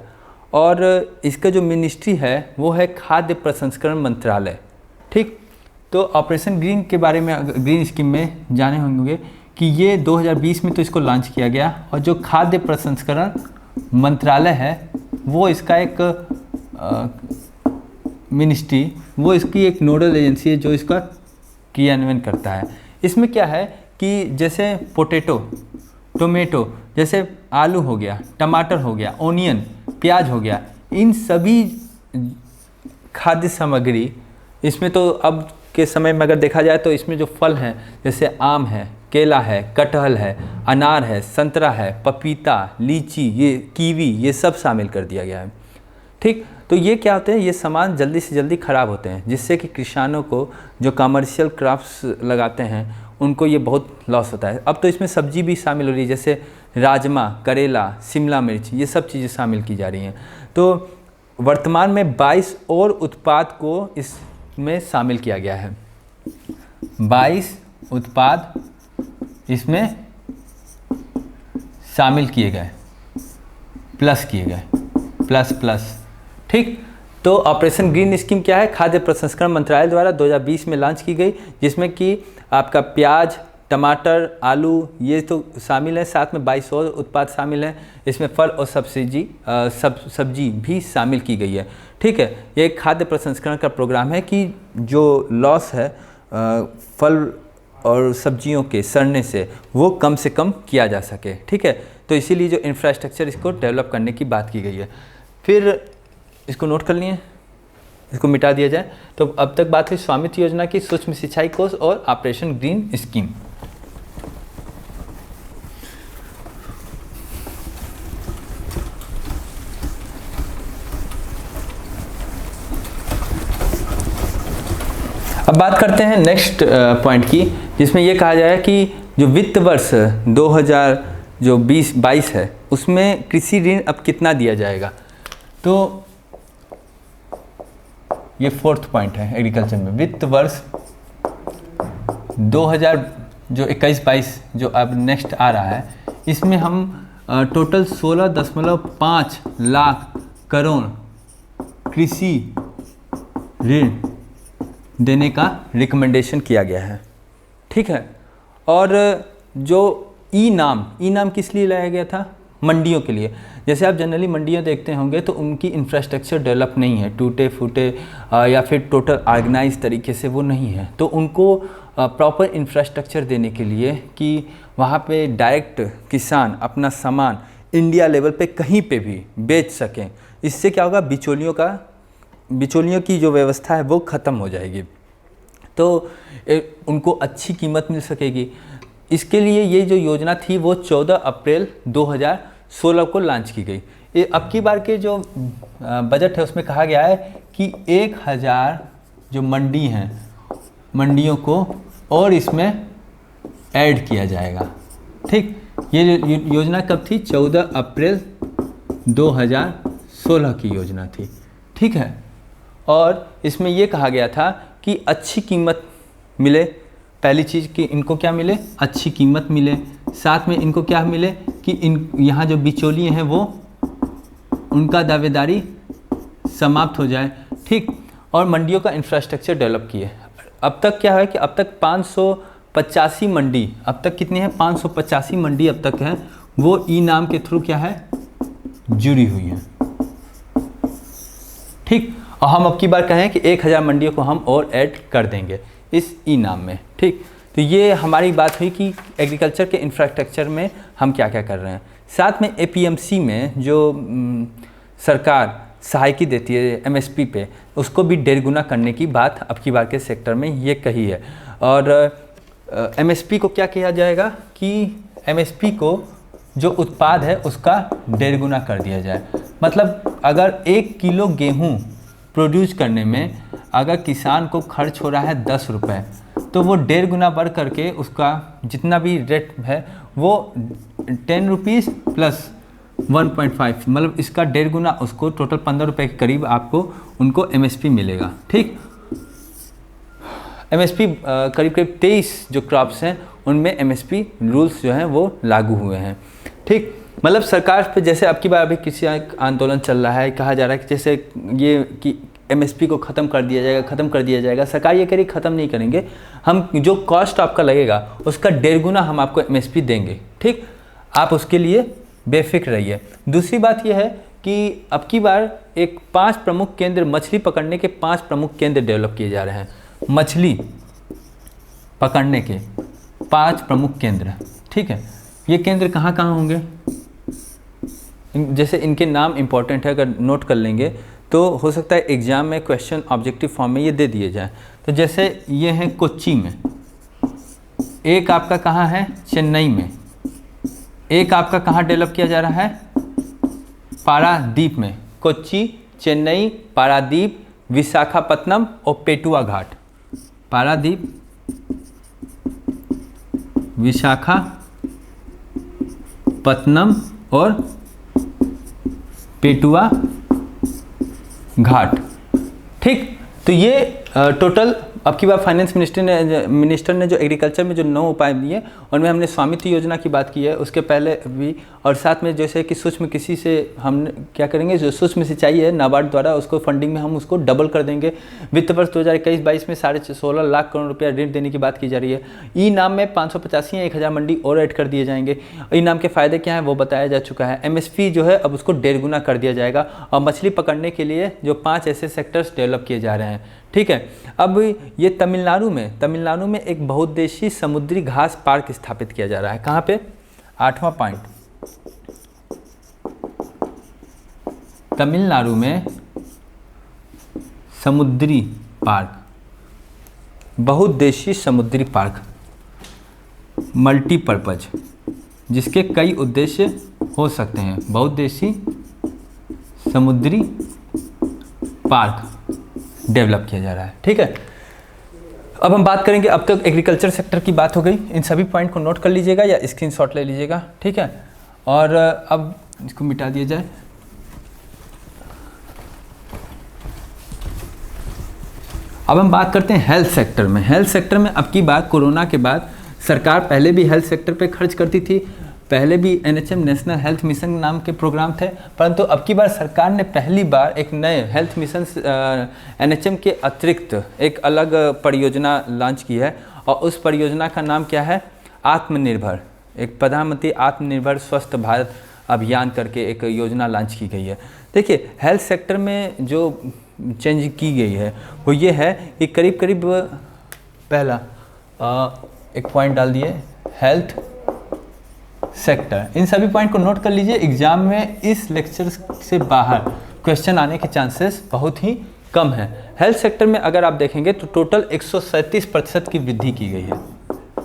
और इसका जो मिनिस्ट्री है वो है खाद्य प्रसंस्करण मंत्रालय, ठीक। तो ऑपरेशन ग्रीन के बारे में, ग्रीन स्कीम में जाने होंगे कि ये 2020 में तो इसको लॉन्च किया गया, और जो खाद्य प्रसंस्करण मंत्रालय है वो इसका एक मिनिस्ट्री, वो इसकी एक नोडल एजेंसी है जो इसका क्रियान्वयन करता है। इसमें क्या है कि जैसे पोटैटो, टोमेटो, जैसे आलू हो गया, टमाटर हो गया, ओनियन, प्याज हो गया, इन सभी खाद्य सामग्री, इसमें तो अब के समय में अगर देखा जाए तो इसमें जो फल हैं जैसे आम है, केला है, कटहल है, अनार है, संतरा है, पपीता, लीची, ये कीवी, ये सब शामिल कर दिया गया है। ठीक, तो ये क्या होते हैं, ये सामान जल्दी से जल्दी ख़राब होते हैं, जिससे कि किसानों को जो कमर्शियल क्रॉप्स लगाते हैं उनको ये बहुत लॉस होता है। अब तो इसमें सब्जी भी शामिल हो रही है, जैसे राजमा, करेला, शिमला मिर्च, ये सब चीज़ें शामिल की जा रही हैं। तो वर्तमान में 22 और उत्पाद को इसमें शामिल किया गया है। 22 उत्पाद इसमें शामिल किए गए, प्लस किए गए, प्लस। ठीक, तो ऑपरेशन ग्रीन स्कीम क्या है, खाद्य प्रसंस्करण मंत्रालय द्वारा 2020 में लॉन्च की गई, जिसमें कि आपका प्याज, टमाटर, आलू ये तो शामिल है, साथ में 22 और उत्पाद शामिल हैं। इसमें फल और सब्जी भी शामिल की गई है। ठीक है, ये एक खाद्य प्रसंस्करण का प्रोग्राम है कि जो लॉस है फल और सब्जियों के सड़ने से वो कम से कम किया जा सके। ठीक है, तो इसीलिए जो इंफ्रास्ट्रक्चर इसको डेवलप करने की बात की गई है। फिर इसको नोट कर लिए, इसको मिटा दिया जाए। तो अब तक बात हुई स्वामित्व योजना की, सूक्ष्म सिंचाई कोष और ऑपरेशन ग्रीन स्कीम। अब बात करते हैं नेक्स्ट पॉइंट की, जिसमें ये कहा जाए कि जो वित्त वर्ष 2020-22 है उसमें कृषि ऋण अब कितना दिया जाएगा। तो ये 4th पॉइंट है एग्रीकल्चर में, वित्त वर्ष 2021-22 जो अब नेक्स्ट आ रहा है, इसमें हम टोटल 16.5 लाख करोड़ कृषि ऋण देने का रिकमेंडेशन किया गया है। ठीक है, और जो ई नाम किस लिए लाया गया था, मंडियों के लिए। जैसे आप जनरली मंडियाँ देखते होंगे तो उनकी इंफ्रास्ट्रक्चर डेवलप नहीं है, टूटे फूटे या फिर टोटल ऑर्गेनाइज तरीके से वो नहीं है। तो उनको प्रॉपर इंफ्रास्ट्रक्चर देने के लिए कि वहाँ पे डायरेक्ट किसान अपना सामान इंडिया लेवल पे कहीं पे भी बेच सकें, इससे क्या होगा, बिचौलियों की जो व्यवस्था है वो ख़त्म हो जाएगी, तो उनको अच्छी कीमत मिल सकेगी। इसके लिए ये जो योजना थी वो 14 अप्रैल 2016 को लॉन्च की गई। ये अब की बार के जो बजट है उसमें कहा गया है कि 1000 जो मंडी हैं, मंडियों को और इसमें ऐड किया जाएगा। ठीक, ये योजना कब थी, 14 अप्रैल 2016 की योजना थी। ठीक है, और इसमें ये कहा गया था कि अच्छी कीमत मिले, पहली चीज़ कि इनको क्या मिले, अच्छी कीमत मिले, साथ में इनको क्या मिले कि यहाँ जो बिचौलिए हैं वो उनका दावेदारी समाप्त हो जाए। ठीक, और मंडियों का इंफ्रास्ट्रक्चर डेवलप किए। अब तक क्या है कि अब तक 585 मंडी, अब तक कितनी है, 585 मंडी अब तक है, वो ई नाम के थ्रू क्या है, जुड़ी हुई है। ठीक, और हम अब की बार कहें कि 1000 मंडियों को हम और ऐड कर देंगे इस ई नाम में। ठीक, तो ये हमारी बात हुई कि एग्रीकल्चर के इंफ्रास्ट्रक्चर में हम क्या क्या कर रहे हैं। साथ में एपीएमसी में जो सरकार सहायता देती है एमएसपी पे, उसको भी 1.5 गुना करने की बात अब की बार के सेक्टर में ये कही है। और एमएसपी को क्या किया जाएगा कि एमएसपी को जो उत्पाद है उसका 1.5 गुना कर दिया जाए। मतलब अगर 1 किलो गेहूँ प्रोड्यूस करने में अगर किसान को खर्च हो रहा है 10 रुपये, तो वो 1.5 गुना बढ़ करके उसका जितना भी रेट है वो 10 रुपीज़ प्लस 1.5, मतलब इसका 1.5 गुना, उसको टोटल 15 रुपये के करीब आपको उनको एमएसपी मिलेगा। ठीक, एमएसपी करीब 23 जो क्रॉप्स हैं उनमें एमएसपी रूल्स जो हैं वो लागू हुए हैं। ठीक, मतलब सरकार पे जैसे अब की बार अभी किसी आंदोलन चल रहा है, कहा जा रहा है कि जैसे ये कि एमएसपी को ख़त्म कर दिया जाएगा। सरकार ये कह रही ख़त्म नहीं करेंगे, हम जो कॉस्ट आपका लगेगा उसका 1.5 गुना हम आपको एमएसपी देंगे। ठीक, आप उसके लिए बेफिक्र रहिए। दूसरी बात यह है कि अब की बार एक 5 प्रमुख केंद्र, मछली पकड़ने के 5 प्रमुख केंद्र डेवलप किए जा रहे हैं। मछली पकड़ने के 5 प्रमुख केंद्र। ठीक है, ये केंद्र कहाँ कहाँ होंगे, जैसे इनके नाम इम्पॉर्टेंट है, अगर नोट कर लेंगे तो हो सकता है एग्ज़ाम में क्वेश्चन ऑब्जेक्टिव फॉर्म में ये दे दिए जाए। तो जैसे ये है कोच्चि में, एक आपका कहाँ है, चेन्नई में, एक आपका कहाँ डेवलप किया जा रहा है, पारादीप में। कोच्चि, चेन्नई, पारादीप, विशाखापत्तनम और पेटुआ घाट। पारादीप, विशाखापत्तनम और पेटुआ घाट। ठीक, तो ये टोटल अब की बार फाइनेंस मिनिस्टर ने जो एग्रीकल्चर में जो 9 उपाय दिए, उनमें हमने स्वामित्व योजना की बात की है, उसके पहले भी, और साथ में जैसे कि सूक्ष्म कृषि से हम क्या करेंगे, जो सूक्ष्म सिंचाई है नाबार्ड द्वारा, उसको फंडिंग में हम उसको डबल कर देंगे। वित्त वर्ष 2021-22 में 16.5 लाख करोड़ रुपया ऋण देने की बात की जा रही है। ई नाम में 585 या 1000 मंडी और ऐड कर दिए जाएंगे। ई नाम के फायदे क्या हैं वो बताया जा चुका है। MSP जो है अब उसको 1.5 गुना कर दिया जाएगा, और मछली पकड़ने के लिए जो 5 ऐसे सेक्टर्स डेवलप किए जा रहे हैं। ठीक है, अब ये तमिलनाडु में एक बहुउद्देशीय समुद्री घास पार्क स्थापित किया जा रहा है। कहाँ पे? 8वां पॉइंट, तमिलनाडु में समुद्री पार्क, बहुउद्देशीय समुद्री पार्क, मल्टीपर्पज, जिसके कई उद्देश्य हो सकते हैं। बहुउद्देशीय समुद्री पार्क डेवलप किया जा रहा है। ठीक है, अब हम बात करेंगे, अब तक एग्रीकल्चर सेक्टर की बात हो गई, इन सभी पॉइंट को नोट कर लीजिएगा या स्क्रीनशॉट ले लीजिएगा। ठीक है, और अब इसको मिटा दिया जाए। अब हम बात करते हैं हेल्थ सेक्टर में। हेल्थ सेक्टर में अब की बार कोरोना के बाद सरकार पहले भी हेल्थ सेक्टर पे खर्च करती थी, पहले भी NHM नेशनल हेल्थ मिशन नाम के प्रोग्राम थे, परंतु अब की बार सरकार ने पहली बार एक नए हेल्थ मिशन NHM के अतिरिक्त एक अलग परियोजना लॉन्च की है, और उस परियोजना का नाम क्या है? आत्मनिर्भर, एक प्रधानमंत्री आत्मनिर्भर स्वस्थ भारत अभियान करके एक योजना लॉन्च की गई है। देखिए, हेल्थ सेक्टर में जो चेंज की गई है वो ये है कि करीब करीब पहला एक पॉइंट डाल दिए, हेल्थ सेक्टर। इन सभी पॉइंट को नोट कर लीजिए, एग्जाम में इस लेक्चर से बाहर क्वेश्चन आने के चांसेस बहुत ही कम है। हेल्थ सेक्टर में अगर आप देखेंगे तो टोटल 137% की वृद्धि की गई है।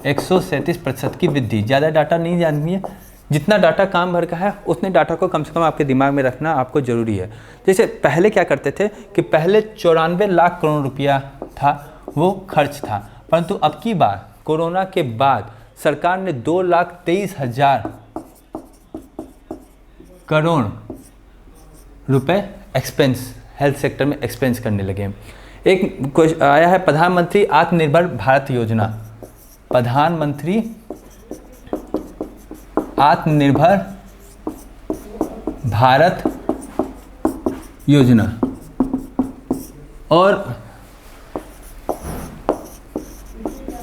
137% की वृद्धि, ज़्यादा डाटा नहीं जाननी है, जितना डाटा काम भर का है उतने डाटा को कम से कम आपके दिमाग में रखना आपको ज़रूरी है। जैसे पहले क्या करते थे कि पहले 94 लाख करोड़ रुपया था वो खर्च था, परंतु अब की बार कोरोना के बाद सरकार ने 2,23,000 करोड़ रुपए एक्सपेंस हेल्थ सेक्टर में एक्सपेंस करने लगे। एक आया है प्रधानमंत्री आत्मनिर्भर भारत योजना, प्रधानमंत्री आत्मनिर्भर भारत योजना। और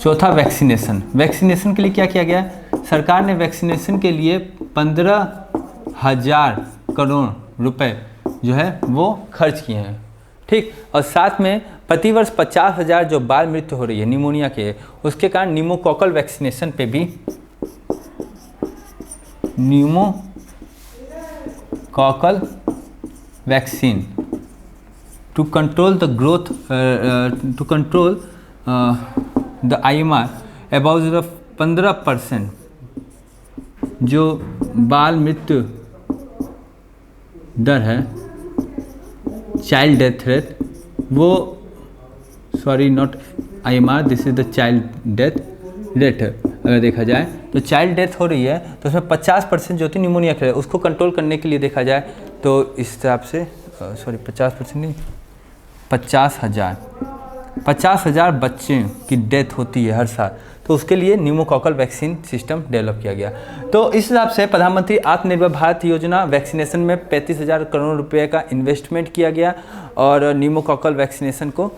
चौथा वैक्सीनेशन के लिए क्या किया गया? सरकार ने वैक्सीनेशन के लिए 15,000 करोड़ रुपए जो है वो खर्च किए हैं। ठीक, और साथ में प्रतिवर्ष 50,000 जो बाल मृत्यु हो रही है निमोनिया के, उसके कारण न्यूमोकॉकल वैक्सीनेशन पे भी, pneumococcal vaccine to control the growth, to control the IMR about the 15% जो बाल मृत्यु दर है, चाइल्ड डेथ रेट, वो sorry not IMR, this is the child death rate. अगर देखा जाए तो चाइल्ड डेथ हो रही है तो उसमें 50% जो होती है निमोनिया के, उसको कंट्रोल करने के लिए देखा जाए तो इस हिसाब से सॉरी 50% नहीं, 50,000 बच्चे की डेथ होती है हर साल, तो उसके लिए न्यूमोकॉकल वैक्सीन सिस्टम डेवलप किया गया। तो इस हिसाब से प्रधानमंत्री आत्मनिर्भर भारत योजना वैक्सीनेशन में 35,000 करोड़ रुपए का इन्वेस्टमेंट किया गया, और न्यूमोकॉकल वैक्सीनेशन को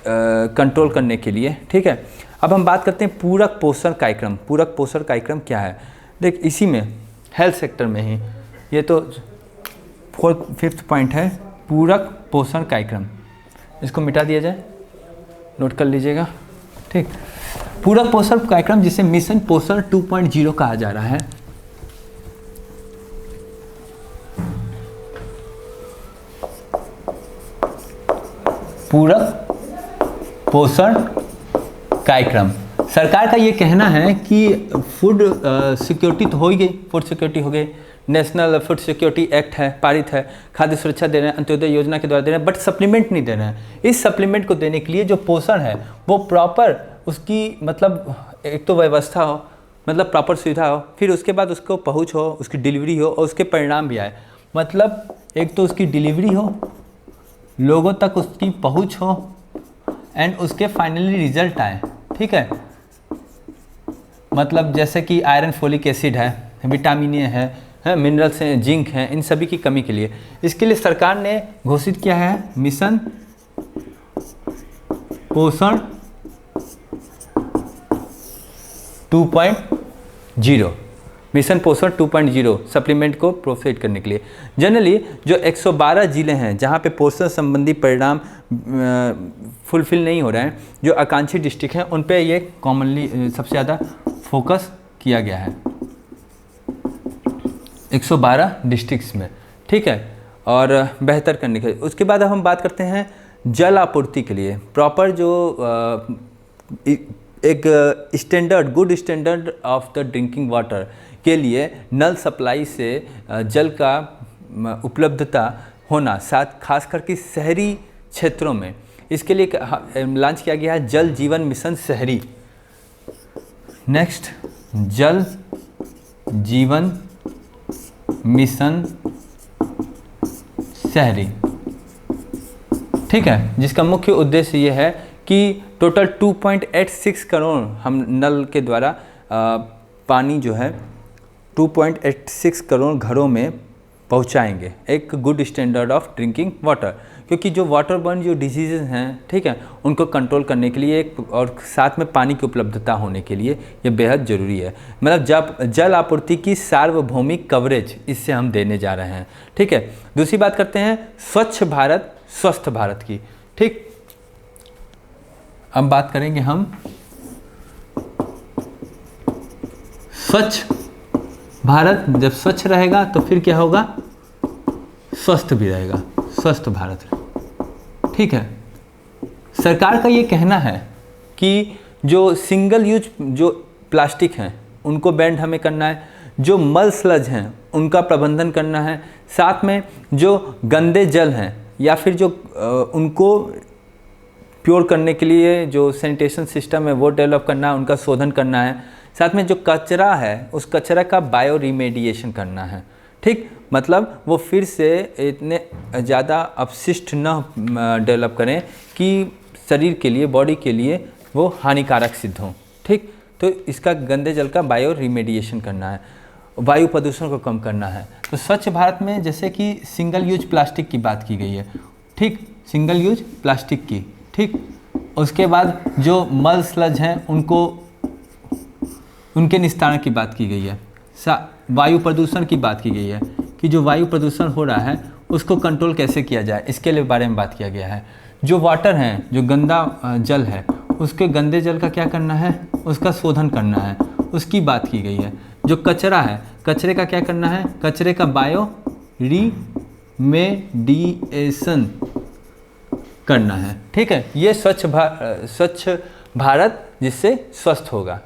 कंट्रोल करने के लिए। ठीक है, अब हम बात करते हैं पूरक पोषण कार्यक्रम। पूरक पोषण कार्यक्रम क्या है? देख, इसी में हेल्थ सेक्टर में ही, ये तो 5th पॉइंट है, पूरक पोषण कार्यक्रम। इसको मिटा दिया जाए, नोट कर लीजिएगा। ठीक, पूरक पोषण कार्यक्रम जिसे मिशन पोषण 2.0 कहा जा रहा है। पूरक पोषण कार्यक्रम। सरकार का ये कहना है कि फूड सिक्योरिटी तो हो ही गई, फूड सिक्योरिटी हो गई, नेशनल फूड सिक्योरिटी एक्ट है, पारित है, खाद्य सुरक्षा दे रहे हैं, अंत्योदय योजना के द्वारा दे रहे हैं, बट सप्लीमेंट नहीं दे रहे हैं। इस सप्लीमेंट को देने के लिए जो पोषण है वो प्रॉपर उसकी मतलब एक तो व्यवस्था हो, मतलब प्रॉपर सुविधा हो, फिर उसके बाद उसको पहुँच हो, उसकी डिलीवरी हो और उसके परिणाम भी आए। मतलब एक तो उसकी डिलीवरी हो, लोगों तक उसकी पहुँच हो एंड उसके फाइनली रिजल्ट आए। ठीक है, मतलब जैसे कि आयरन, फोलिक एसिड है, विटामिन ए है, मिनरल्स हैं, जिंक हैं, इन सभी की कमी के लिए इसके लिए सरकार ने घोषित किया है मिशन पोषण 2.0, मिशन पोषण 2.0 सप्लीमेंट को प्रोत्साहित करने के लिए। जनरली जो 112 जिले हैं जहां पे पोषण संबंधी परिणाम फुलफिल नहीं हो रहे हैं, जो आकांक्षी डिस्ट्रिक्ट हैं, उन पे ये कॉमनली सबसे ज़्यादा फोकस किया गया है 112 डिस्ट्रिक्ट्स में। ठीक है, और बेहतर करने के लिए। उसके बाद अब हम बात करते हैं जल आपूर्ति के लिए प्रॉपर जो एक standard, good standard of the drinking water के लिए नल सप्लाई से जल का उपलब्धता होना, साथ खास करके शहरी क्षेत्रों में। इसके लिए लॉन्च किया गया है जल जीवन मिशन शहरी। नेक्स्ट, जल जीवन मिशन शहरी। ठीक है, जिसका मुख्य उद्देश्य ये है कि टोटल 2.86 करोड़ हम नल के द्वारा पानी जो है 2.86 करोड़ घरों में पहुंचाएंगे, एक good standard of drinking water. क्योंकि जो वाटर बर्न जो डिजीज़ हैं, ठीक है, उनको कंट्रोल करने के लिए और साथ में पानी की उपलब्धता होने के लिए ये बेहद ज़रूरी है। मतलब जब जल आपूर्ति की सार्वभौमिक कवरेज इससे हम देने जा रहे हैं। ठीक है, दूसरी बात करते हैं स्वच्छ भारत स्वस्थ भारत की। ठीक, अब बात करेंगे हम स्वच्छ भारत। जब स्वच्छ रहेगा तो फिर क्या होगा, स्वस्थ भी रहेगा, स्वस्थ भारत। ठीक है, सरकार का ये कहना है कि जो सिंगल यूज जो प्लास्टिक हैं उनको बैंड हमें करना है, जो मल स्लज हैं उनका प्रबंधन करना है, साथ में जो गंदे जल हैं या फिर जो उनको प्योर करने के लिए जो सैनिटेशन सिस्टम है वो डेवलप करना है, उनका शोधन करना है, साथ में जो कचरा है उस कचरा का बायो रिमेडिएशन करना है। ठीक, मतलब वो फिर से इतने ज़्यादा अपशिष्ट न डेवलप करें कि शरीर के लिए, बॉडी के लिए वो हानिकारक सिद्ध हों। ठीक, तो इसका गंदे जल का बायो रिमेडिएशन करना है, वायु प्रदूषण को कम करना है। तो स्वच्छ भारत में जैसे कि सिंगल यूज प्लास्टिक की बात की गई है। ठीक, सिंगल यूज प्लास्टिक की। ठीक, उसके बाद जो मल स्लज हैं उनके निस्तारण की बात की गई है। वायु प्रदूषण की बात की गई है कि जो वायु प्रदूषण हो रहा है उसको कंट्रोल कैसे किया जाए, इसके लिए बारे में बात किया गया है। जो वाटर हैं, जो गंदा जल है, उसके गंदे जल का क्या करना है, उसका शोधन करना है, उसकी बात की गई है। जो कचरा है, कचरे का क्या करना है, कचरे का बायो रिमेडिएशन करना है। ठीक है, ये स्वच्छ भारत जिससे स्वस्थ होगा,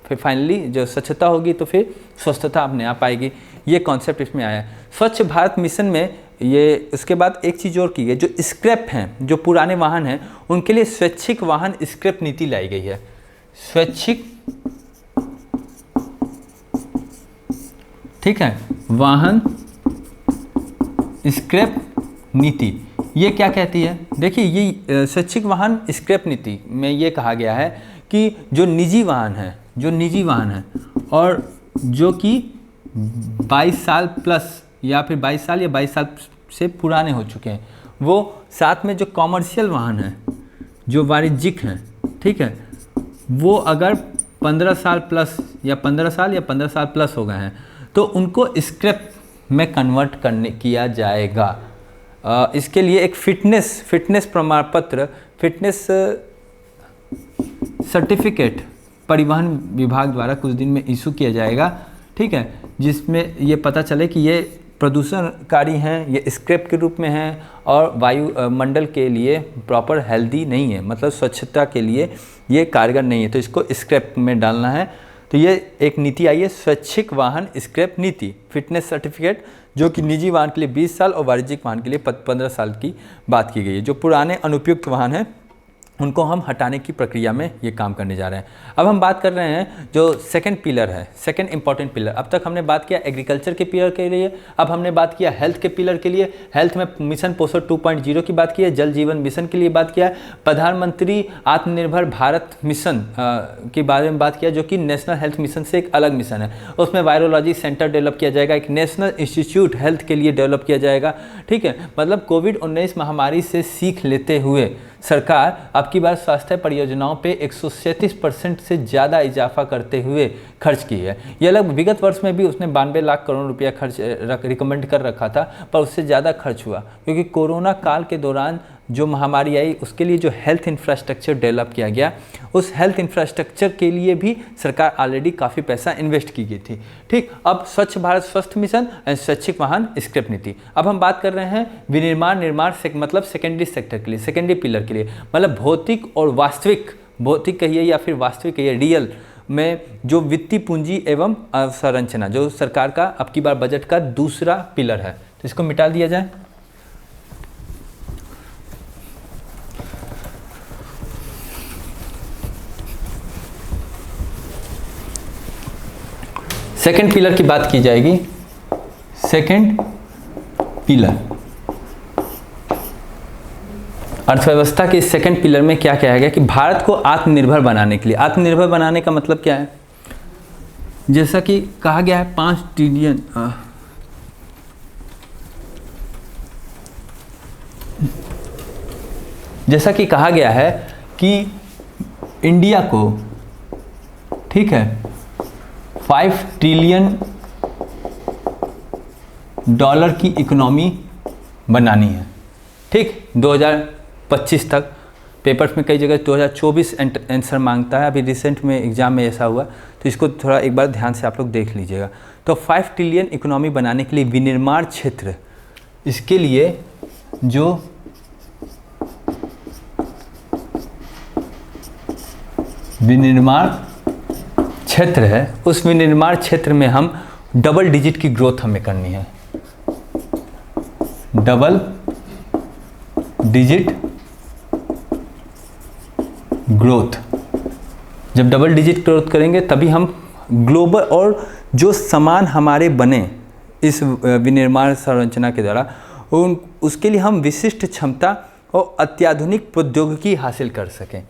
फिर फाइनली जो स्वच्छता होगी तो फिर स्वस्थता अपने आप आएगी। ये कॉन्सेप्ट इसमें आया है स्वच्छ भारत मिशन में। ये उसके बाद एक चीज़ और की गई, जो स्क्रैप हैं, जो पुराने वाहन हैं, उनके लिए स्वैच्छिक वाहन स्क्रैप नीति लाई गई है। स्वैच्छिक, ठीक है, वाहन स्क्रैप नीति ये क्या कहती है? देखिए, ये स्वैच्छिक वाहन स्क्रैप नीति में ये कहा गया है कि जो निजी वाहन है और जो कि 22 साल प्लस या फिर 22 साल या 22 साल से पुराने हो चुके हैं, वो साथ में जो कॉमर्शियल वाहन हैं, जो वाणिज्यिक हैं, ठीक है, वो अगर 15 साल प्लस या 15 साल प्लस हो गए हैं तो उनको स्क्रैप में कन्वर्ट किया जाएगा। इसके लिए एक फिटनेस प्रमाण पत्र, फिटनेस सर्टिफिकेट परिवहन विभाग द्वारा कुछ दिन में इशू किया जाएगा। ठीक है, जिसमें ये पता चले कि ये प्रदूषणकारी हैं, ये स्क्रैप के रूप में हैं और वायुमंडल के लिए प्रॉपर हेल्दी नहीं है, मतलब स्वच्छता के लिए ये कारगर नहीं है, तो इसको स्क्रैप में डालना है। तो ये एक नीति आई है, स्वैच्छिक वाहन स्क्रैप नीति, फिटनेस सर्टिफिकेट, जो कि निजी वाहन के लिए 20 साल और वाणिज्यिक वाहन के लिए 15 साल की बात की गई है। जो पुराने अनुपयुक्त वाहन हैं उनको हम हटाने की प्रक्रिया में ये काम करने जा रहे हैं। अब हम बात कर रहे हैं जो सेकंड पिलर है, सेकंड इंपॉर्टेंट पिलर। अब तक हमने बात किया एग्रीकल्चर के पिलर के लिए, अब हमने बात किया हेल्थ के पिलर के लिए। हेल्थ में मिशन पोषण 2.0 की बात की है, जल जीवन मिशन के लिए बात किया है, प्रधानमंत्री आत्मनिर्भर भारत मिशन के बारे में बात किया, जो कि नेशनल हेल्थ मिशन से एक अलग मिशन है। उसमें वायरोलॉजी सेंटर डेवलप किया जाएगा, एक नेशनल इंस्टीट्यूट हेल्थ के लिए डेवलप किया जाएगा। ठीक है, मतलब कोविड-19 महामारी से सीख लेते हुए सरकार अब की बार स्वास्थ्य परियोजनाओं पे 137% से ज़्यादा इजाफा करते हुए खर्च की है। ये अलग विगत वर्ष में भी उसने 92 लाख करोड़ रुपया खर्च रिकमेंड कर रखा था, पर उससे ज़्यादा खर्च हुआ, क्योंकि कोरोना काल के दौरान जो महामारी आई उसके लिए जो हेल्थ इंफ्रास्ट्रक्चर डेवलप किया गया, उस हेल्थ इंफ्रास्ट्रक्चर के लिए भी सरकार ऑलरेडी काफ़ी पैसा इन्वेस्ट की गई थी। ठीक, अब स्वच्छ भारत स्वस्थ मिशन एंड स्वैच्छिक वाहन स्क्रैप नीति। अब हम बात कर रहे हैं विनिर्माण मतलब सेकेंडरी सेक्टर के लिए, सेकेंडरी पिलर के लिए, मतलब भौतिक और वास्तविक, भौतिक कहिए या फिर वास्तविक कहिए, रियल में जो वित्तीय पूंजी एवं अवसंरचना, जो सरकार का अब की बार बजट का दूसरा पिलर है, तो इसको मिटा दिया जाए। सेकंड पिलर की बात की जाएगी। सेकंड पिलर, अर्थव्यवस्था के सेकंड पिलर में क्या कहा गया कि भारत को आत्मनिर्भर बनाने के लिए, आत्मनिर्भर बनाने का मतलब क्या है, जैसा कि कहा गया है 5 ट्रिलियन जैसा कि कहा गया है कि इंडिया को, ठीक है, 5 ट्रिलियन डॉलर की इकोनॉमी बनानी है। ठीक, 2025 तक। पेपर्स में कई जगह 2024 आंसर मांगता है, अभी रिसेंट में एग्जाम में ऐसा हुआ, तो इसको थोड़ा एक बार ध्यान से आप लोग देख लीजिएगा। तो 5 ट्रिलियन इकोनॉमी बनाने के लिए विनिर्माण क्षेत्र, इसके लिए जो विनिर्माण क्षेत्र है, उस विनिर्माण क्षेत्र में हम डबल डिजिट की ग्रोथ हमें करनी है। डबल डिजिट ग्रोथ, जब डबल डिजिट ग्रोथ करेंगे तभी हम ग्लोबल, और जो सामान हमारे बने इस विनिर्माण संरचना के द्वारा, उसके लिए हम विशिष्ट क्षमता और अत्याधुनिक प्रौद्योगिकी हासिल कर सकें।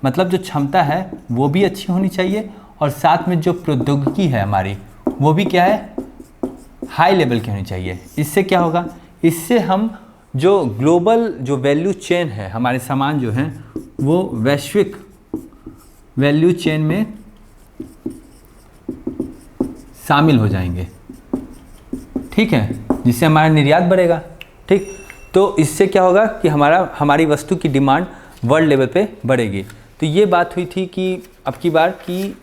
मतलब जो क्षमता है वो भी अच्छी होनी चाहिए, और साथ में जो प्रौद्योगिकी है हमारी वो भी क्या है, हाई लेवल की होनी चाहिए। इससे क्या होगा, इससे हम जो ग्लोबल जो वैल्यू चेन है, हमारे सामान जो हैं वो वैश्विक वैल्यू चेन में शामिल हो जाएंगे। ठीक है, जिससे हमारा निर्यात बढ़ेगा। ठीक, तो इससे क्या होगा कि हमारी वस्तु की डिमांड वर्ल्ड लेवल पे बढ़ेगी। तो ये बात हुई थी कि अब की बार की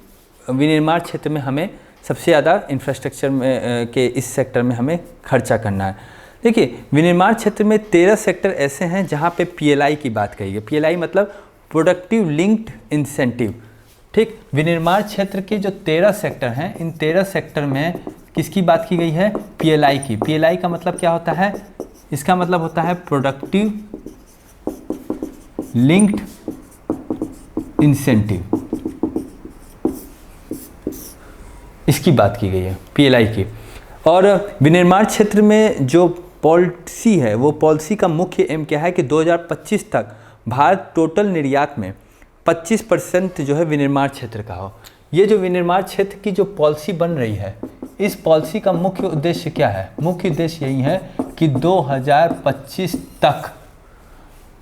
विनिर्माण क्षेत्र में हमें सबसे ज़्यादा इंफ्रास्ट्रक्चर में के इस सेक्टर में हमें खर्चा करना है। देखिए, विनिर्माण क्षेत्र में 13 सेक्टर ऐसे हैं जहाँ पे PLI की बात कही है। PLI मतलब प्रोडक्टिव लिंक्ड इंसेंटिव। ठीक, विनिर्माण क्षेत्र के जो 13 सेक्टर हैं, इन 13 सेक्टर में किसकी बात की गई है, PLI की। PLI का मतलब क्या होता है, इसका मतलब होता है प्रोडक्टिव लिंक्ड इंसेंटिव, इसकी बात की गई है PLI की। और विनिर्माण क्षेत्र में जो पॉलिसी है, वो पॉलिसी का मुख्य एम क्या है कि 2025 तक भारत टोटल निर्यात में 25% जो है विनिर्माण क्षेत्र का हो। ये जो विनिर्माण क्षेत्र की जो पॉलिसी बन रही है, इस पॉलिसी का मुख्य उद्देश्य क्या है, मुख्य उद्देश्य यही है कि 2025 तक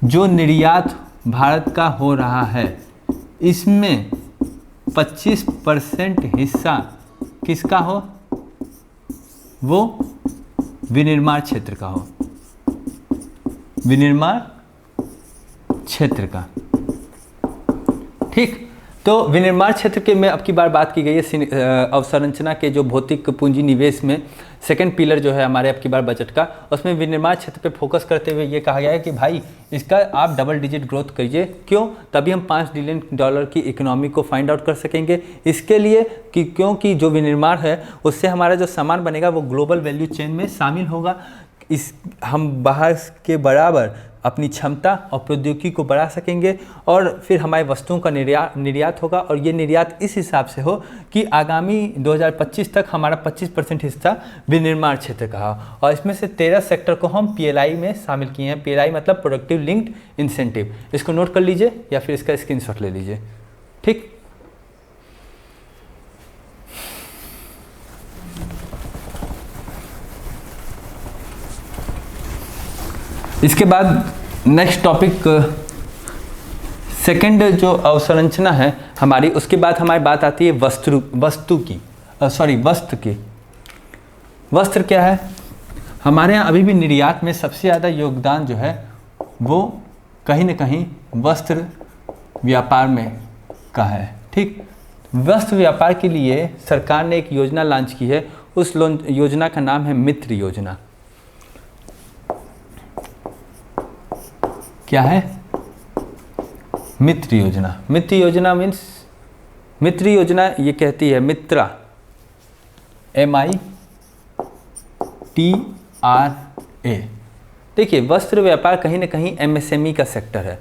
जो निर्यात भारत का हो रहा है, इसमें 25% हिस्सा किसका हो, वो विनिर्माण क्षेत्र का हो, विनिर्माण क्षेत्र का। ठीक, तो विनिर्माण क्षेत्र के में अब की बार बात की गई है अवसंरचना के जो भौतिक पूंजी निवेश में सेकंड पिलर जो है हमारे अब की बार बजट का, उसमें विनिर्माण क्षेत्र पे फोकस करते हुए ये कहा गया है कि भाई इसका आप डबल डिजिट ग्रोथ करिए। क्यों? तभी हम $5 ट्रिलियन की इकोनॉमी को फाइंड आउट कर सकेंगे। इसके लिए कि क्योंकि जो विनिर्माण है उससे हमारा जो सामान बनेगा वो ग्लोबल वैल्यू चेन में शामिल होगा। इस हम बाहर के बराबर अपनी क्षमता और प्रौद्योगिकी को बढ़ा सकेंगे और फिर हमारी वस्तुओं का निर्यात होगा, और ये निर्यात इस हिसाब से हो कि आगामी 2025 तक हमारा 25% हिस्सा विनिर्माण क्षेत्र का हो। और इसमें से 13 सेक्टर को हम PLI में शामिल किए हैं। PLI मतलब प्रोडक्टिव लिंक्ड इंसेंटिव। इसको नोट कर लीजिए या फिर इसका स्क्रीनशॉट ले लीजिए। ठीक, इसके बाद नेक्स्ट टॉपिक सेकंड जो अवसंरचना है हमारी, उसके बाद हमारी बात आती है वस्त्र की। वस्त्र क्या है? हमारे यहाँ अभी भी निर्यात में सबसे ज़्यादा योगदान जो है वो कहीं ना कहीं वस्त्र व्यापार में का है। ठीक, वस्त्र व्यापार के लिए सरकार ने एक योजना लॉन्च की है। उस योजना का नाम है मित्र योजना। क्या है? मित्र योजना। मित्र योजना मीन्स, मित्र योजना ये कहती है मित्रा, MITRA। देखिए, वस्त्र व्यापार कहीं ना कहीं MSME का सेक्टर है।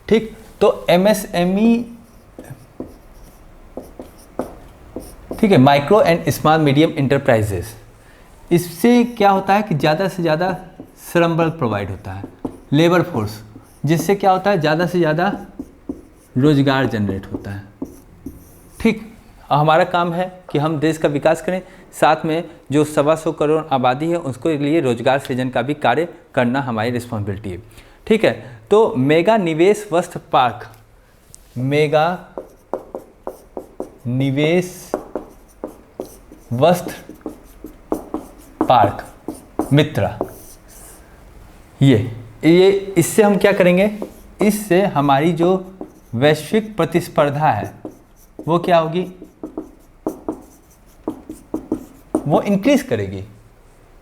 ठीक, तो MSME, ठीक है, micro and small medium enterprises. इससे क्या होता है कि ज़्यादा से ज़्यादा श्रम बल प्रोवाइड होता है, लेबर फोर्स, जिससे क्या होता है ज़्यादा से ज़्यादा रोजगार जनरेट होता है। ठीक, हमारा काम है कि हम देश का विकास करें, साथ में जो 125 करोड़ आबादी है उसके लिए रोजगार सृजन का भी कार्य करना हमारी रिस्पॉन्सिबिलिटी है। ठीक है, तो मेगा निवेश वस्त्र पार्क, मेगा निवेश वस्त्र पार्क मित्रा, ये इससे हम क्या करेंगे? इससे हमारी जो वैश्विक प्रतिस्पर्धा है वो क्या होगी? वो इंक्रीज करेगी,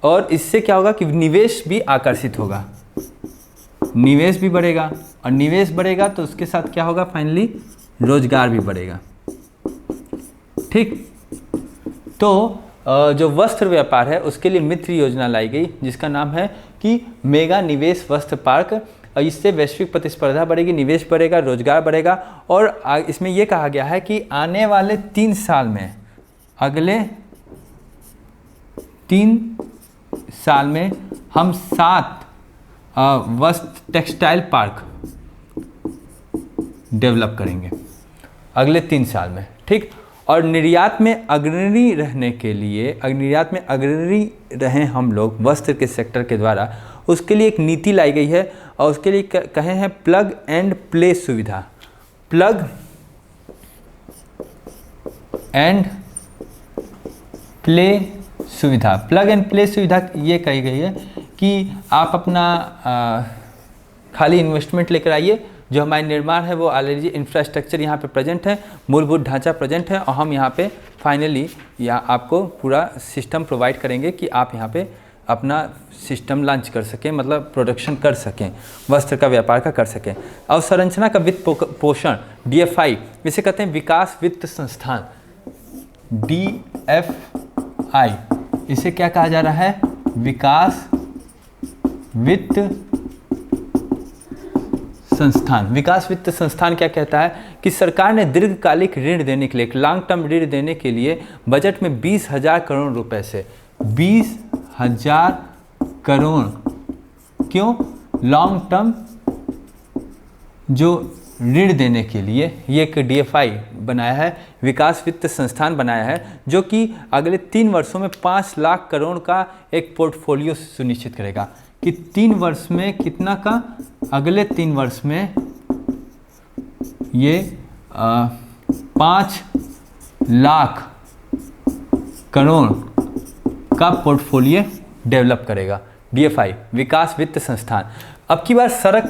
और इससे क्या होगा कि निवेश भी आकर्षित होगा, निवेश भी बढ़ेगा, और निवेश बढ़ेगा तो उसके साथ क्या होगा? फाइनली रोजगार भी बढ़ेगा। ठीक, तो जो वस्त्र व्यापार है उसके लिए मित्र योजना लाई गई, जिसका नाम है कि मेगा निवेश वस्त्र पार्क। और इससे वैश्विक प्रतिस्पर्धा बढ़ेगी, निवेश बढ़ेगा, रोजगार बढ़ेगा, और इसमें यह कहा गया है कि आने वाले 3 साल में, अगले 3 साल में हम 7 वस्त्र टेक्सटाइल पार्क डेवलप करेंगे अगले 3 साल में। ठीक, और निर्यात में अग्रणी रहने के लिए, निर्यात में अग्रणी रहें हम लोग वस्त्र के सेक्टर के द्वारा, उसके लिए एक नीति लाई गई है, और उसके लिए कहे हैं प्लग एंड प्ले सुविधा। प्लग एंड प्ले सुविधा, प्लग एंड प्ले सुविधा ये कही गई है कि आप अपना खाली इन्वेस्टमेंट लेकर आइए, जो हमारे निर्माण है वो ऑलरेडी इंफ्रास्ट्रक्चर यहाँ पे प्रेजेंट है, मूलभूत ढांचा प्रेजेंट है, और हम यहाँ पे फाइनली यहाँ आपको पूरा सिस्टम प्रोवाइड करेंगे कि आप यहाँ पे अपना सिस्टम लॉन्च कर सकें, मतलब प्रोडक्शन कर सकें, वस्त्र का व्यापार का कर सकें। अवसंरचना का वित्त पोषण DFI, इसे कहते हैं विकास वित्त संस्थान, DFI, इसे क्या कहा जा रहा है? विकास वित्त संस्थान। विकास वित्त संस्थान क्या कहता है कि सरकार ने दीर्घकालिक ऋण देने के लिए, लॉन्ग टर्म ऋण देने के लिए बजट में 20,000 करोड़ रुपए से, 20,000 करोड़, क्यों? लॉन्ग टर्म जो ऋण देने के लिए ये एक DFI बनाया है, विकास वित्त संस्थान बनाया है, जो कि अगले 3 वर्षों में 5 लाख करोड़ का एक पोर्टफोलियो सुनिश्चित करेगा। कि 3 वर्ष में कितना का? अगले 3 वर्ष में ये 5 लाख करोड़ का पोर्टफोलियो डेवलप करेगा। DFI, विकास वित्त संस्थान। अब की बार सड़क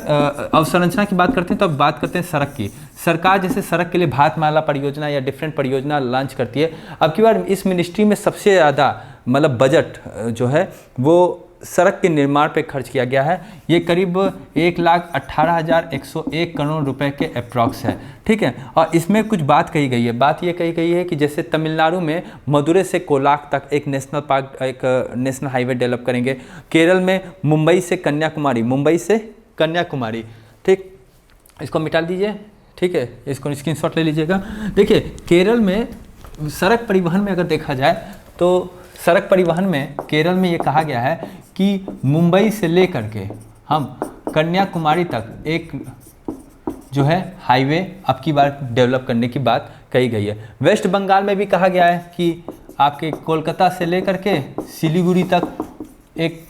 अवसंरचना की बात करते हैं, तो अब बात करते हैं सड़क की। सरकार जैसे सड़क के लिए भारतमाला परियोजना या डिफरेंट परियोजना लॉन्च करती है। अब की बार इस मिनिस्ट्री में सबसे ज़्यादा मतलब बजट जो है वो सड़क के निर्माण पे खर्च किया गया है। ये करीब 1,18,101 करोड़ रुपए के अप्रॉक्स है, ठीक है। और इसमें कुछ बात कही गई है, बात ये कही गई है कि जैसे तमिलनाडु में मदुरै से कोलाक तक एक नेशनल पार्क, एक नेशनल हाईवे डेवलप करेंगे। केरल में मुंबई से कन्याकुमारी, ठीक, इसको मिटा दीजिए, ठीक है, इसको स्क्रीनशॉट ले लीजिएगा। देखिए केरल में सड़क परिवहन में अगर देखा जाए तो सड़क परिवहन में केरल में ये कहा गया है कि मुंबई से लेकर के हम कन्याकुमारी तक एक जो है हाईवे अब की बार डेवलप करने की बात कही गई है। वेस्ट बंगाल में भी कहा गया है कि आपके कोलकाता से लेकर के सिलीगुड़ी तक एक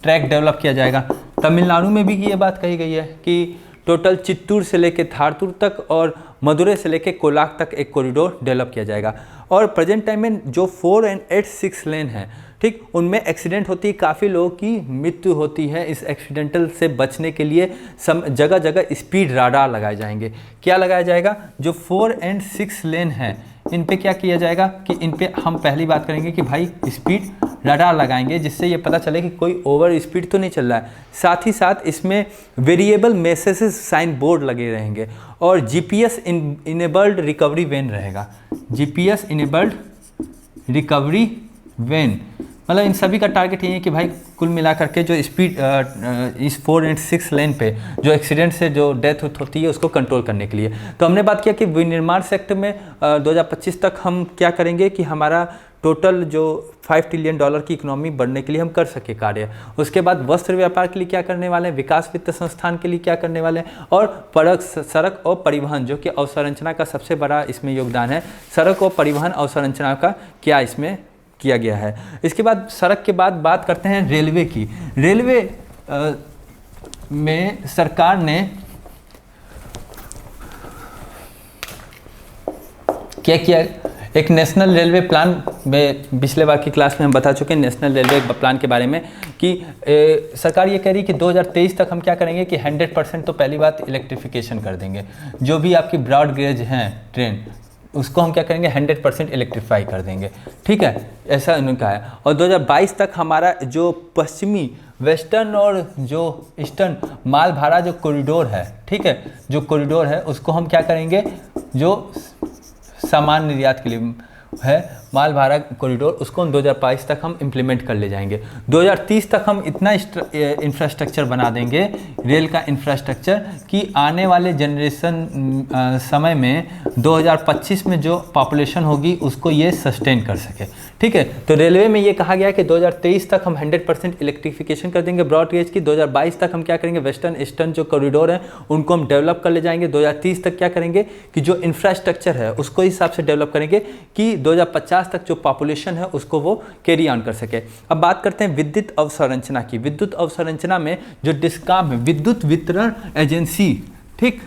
ट्रैक डेवलप किया जाएगा। तमिलनाडु में भी ये बात कही गई है कि टोटल चित्तूर से लेकर थारतूर तक और मदुरै से लेकर कोलाक तक एक कॉरिडोर डेवलप किया जाएगा। और प्रेजेंट टाइम में जो 4 और 8, 6 लेन है, ठीक, उनमें एक्सीडेंट होती है, काफ़ी लोगों की मृत्यु होती है। इस एक्सीडेंटल से बचने के लिए जगह जगह स्पीड राडार लगाए जाएंगे। क्या लगाया जाएगा? जो 4 और 6 लेन है इन पे क्या किया जाएगा कि इन पे हम पहली बात करेंगे कि भाई स्पीड राडार लगाएंगे, जिससे ये पता चले कि कोई ओवर स्पीड तो नहीं चल रहा है। साथ ही साथ इसमें वेरिएबल मैसेजेस साइन बोर्ड लगे रहेंगे और जीपीएस इनेबल्ड रिकवरी वैन रहेगा। जीपीएस इनेबल्ड रिकवरी वैन मतलब इन सभी का टारगेट ये है कि भाई कुल मिलाकर के जो स्पीड इस 4 और 6 लेन पे जो एक्सीडेंट से जो डेथ होती है उसको कंट्रोल करने के लिए। तो हमने बात किया कि विनिर्माण सेक्टर में 2025 तक हम क्या करेंगे कि हमारा टोटल जो $5 ट्रिलियन की इकोनॉमी बढ़ने के लिए हम कर सके कार्य। उसके बाद वस्त्र व्यापार के लिए क्या करने वाले हैं, विकास वित्त संस्थान के लिए क्या करने वाले हैं, और सड़क और परिवहन जो कि अवसंरचना का सबसे बड़ा इसमें योगदान है। सड़क और परिवहन अवसंरचना का क्या इसमें किया गया है। इसके बाद सड़क के बाद बात करते हैं रेलवे की। रेलवे में सरकार ने क्या किया, एक नेशनल रेलवे प्लान में पिछले बार की क्लास में हम बता चुके हैं नेशनल रेलवे प्लान के बारे में कि सरकार ये कह रही है कि 2023 तक हम क्या करेंगे कि 100% तो पहली बात इलेक्ट्रिफिकेशन कर देंगे। जो भी आपकी ब्रॉड गेज हैं ट्रेन उसको हम क्या करेंगे 100% इलेक्ट्रीफाई कर देंगे, ठीक है, ऐसा उनका है। और 2022 तक हमारा जो पश्चिमी वेस्टर्न और जो ईस्टर्न माल भाड़ा जो कॉरिडोर है, ठीक है, जो कॉरिडोर है उसको हम क्या करेंगे, जो सामान निर्यात के लिए है माल भाड़ा कॉरिडोर, उसको हम 2022 तक हम इम्प्लीमेंट कर ले जाएंगे। 2030 तक हम इतना इंफ्रास्ट्रक्चर बना देंगे रेल का इंफ्रास्ट्रक्चर कि आने वाले जनरेशन समय में 2025 में जो पॉपुलेशन होगी उसको ये सस्टेन कर सके, ठीक है। तो रेलवे में ये कहा गया है कि 2023 तक हम 100% इलेक्ट्रिफिकेशन कर देंगे ब्रॉड गेज की। 2022 तक हम क्या करेंगे, वेस्टर्न ईस्टर्न जो कॉरिडोर हैं उनको हम डेवलप कर ले जाएंगे। 2030 तक क्या करेंगे कि जो इंफ्रास्ट्रक्चर है उसको इस हिसाब से डेवलप करेंगे कि 2050 तक जो पॉपुलेशन है उसको वो कैरी ऑन कर सके। अब बात करते हैं विद्युत अवसंरचना की। विद्युत अवसंरचना में जो डिस्कॉम है, विद्युत वितरण एजेंसी, ठीक,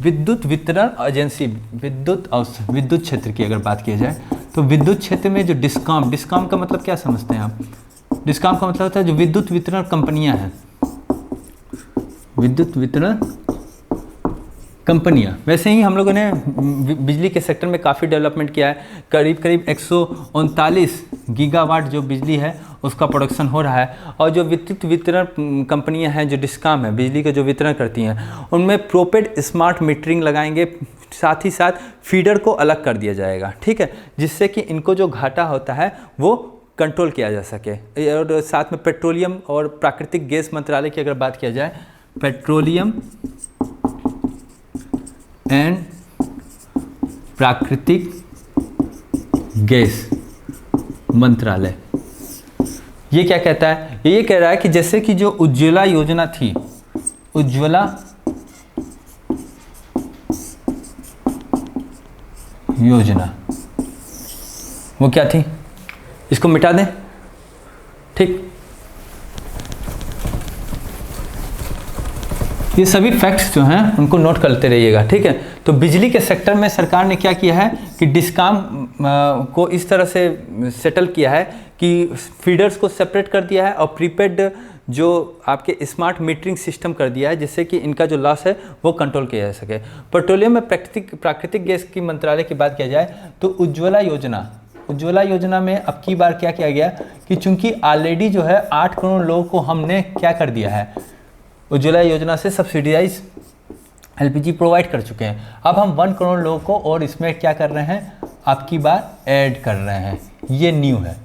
विद्युत वितरण एजेंसी, विद्युत क्षेत्र की अगर बात की जाए तो विद्युत क्षेत्र में जो डिस्कॉम का मतलब क्या समझते हैं आप? डिस्कॉम का मतलब होता है जो विद्युत वितरण कंपनियां हैं, विद्युत वितरण कंपनियां। वैसे ही हम लोगों ने बिजली के सेक्टर में काफ़ी डेवलपमेंट किया है। करीब 139 गीगावाट जो बिजली है उसका प्रोडक्शन हो रहा है। और जो विद्युत वितरण कंपनियां हैं जो डिस्कॉम है, बिजली का जो वितरण करती हैं, उनमें प्रोपेड स्मार्ट मीटरिंग लगाएंगे। साथ ही साथ फीडर को अलग कर दिया जाएगा, ठीक है, जिससे कि इनको जो घाटा होता है वो कंट्रोल किया जा सके। और साथ में पेट्रोलियम और प्राकृतिक गैस मंत्रालय की अगर बात किया जाए, पेट्रोलियम एंड प्राकृतिक गैस मंत्रालय ये क्या कहता है, ये कह रहा है कि जैसे कि जो उज्ज्वला योजना थी, उज्ज्वला योजना वो क्या थी, इसको मिटा दें, ठीक। ये सभी फैक्ट्स जो हैं उनको नोट करते रहिएगा, ठीक है। तो बिजली के सेक्टर में सरकार ने क्या किया है कि डिस्कॉम को इस तरह से सेटल किया है कि फीडर्स को सेपरेट कर दिया है और प्रीपेड जो आपके स्मार्ट मीटरिंग सिस्टम कर दिया है, जिससे कि इनका जो लॉस है वो कंट्रोल किया जा सके। पेट्रोलियम में प्राकृतिक गैस की मंत्रालय की बात किया जाए तो उज्ज्वला योजना में अब की बार क्या किया गया कि चूंकि ऑलरेडी जो है 8 करोड़ लोगों को हमने क्या कर दिया है, उज्ज्वला योजना से सब्सिडाइज एलपीजी प्रोवाइड कर चुके हैं। अब हम 1 करोड़ लोगों को और इसमें क्या कर रहे हैं, अब की बार ऐड कर रहे हैं। ये न्यू है,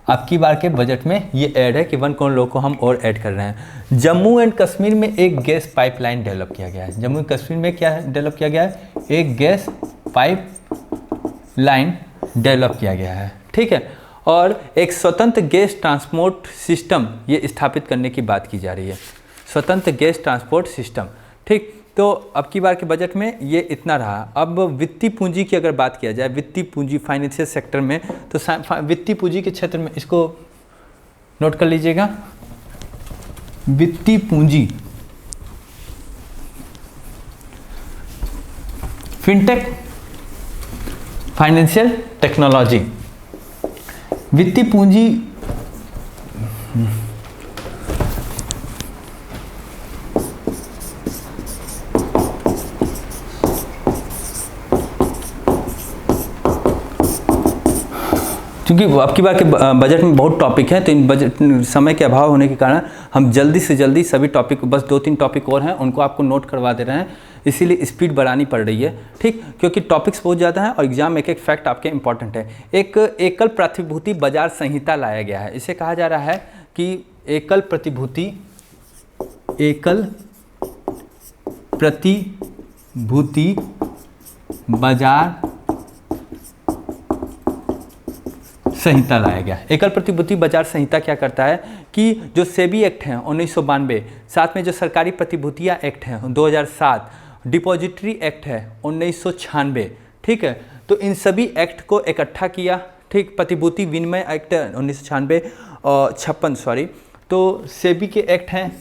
अब की बार के बजट में ये ऐड है कि 1 करोड़ लोगों को हम और ऐड कर रहे हैं। जम्मू एंड कश्मीर में एक गैस पाइपलाइन डेवलप किया गया है। जम्मू एंड कश्मीर में क्या डेवलप किया गया है, एक गैस पाइपलाइन डेवलप किया गया है, ठीक है। और एक स्वतंत्र गैस ट्रांसपोर्ट सिस्टम ये स्थापित करने की बात की जा रही है, स्वतंत्र गैस ट्रांसपोर्ट सिस्टम, ठीक। तो अब की बार के बजट में ये इतना रहा। अब वित्तीय पूंजी की अगर बात किया जाए, वित्तीय पूंजी फाइनेंशियल सेक्टर में, तो वित्तीय पूंजी के क्षेत्र में इसको नोट कर लीजिएगा, वित्तीय पूंजी, फिनटेक, फाइनेंशियल टेक्नोलॉजी, वित्तीय पूंजी क्योंकि अब की बार के बजट में बहुत टॉपिक हैं, तो इन बजट समय के अभाव होने के कारण हम जल्दी से जल्दी सभी टॉपिक, बस 2-3 टॉपिक और हैं उनको आपको नोट करवा दे रहे हैं, इसीलिए स्पीड बढ़ानी पड़ रही है, ठीक। क्योंकि टॉपिक्स बहुत ज़्यादा हैं और एग्जाम एक एक फैक्ट आपके इंपॉर्टेंट है। एक एकल प्रतिभूति बाजार संहिता लाया गया है। इसे कहा जा रहा है कि एकल प्रतिभूति बाजार संहिता लाया गया। एकल प्रतिभूति बाजार संहिता क्या करता है कि जो सेबी एक्ट है 1992, साथ में जो सरकारी प्रतिभूतियाँ एक्ट है 2007, डिपॉजिटरी एक्ट है 1996, ठीक है। तो इन सभी एक्ट को इकट्ठा किया, ठीक। प्रतिभूति विनिमय एक्ट 1996 और 56, सॉरी। तो सेबी के एक्ट हैं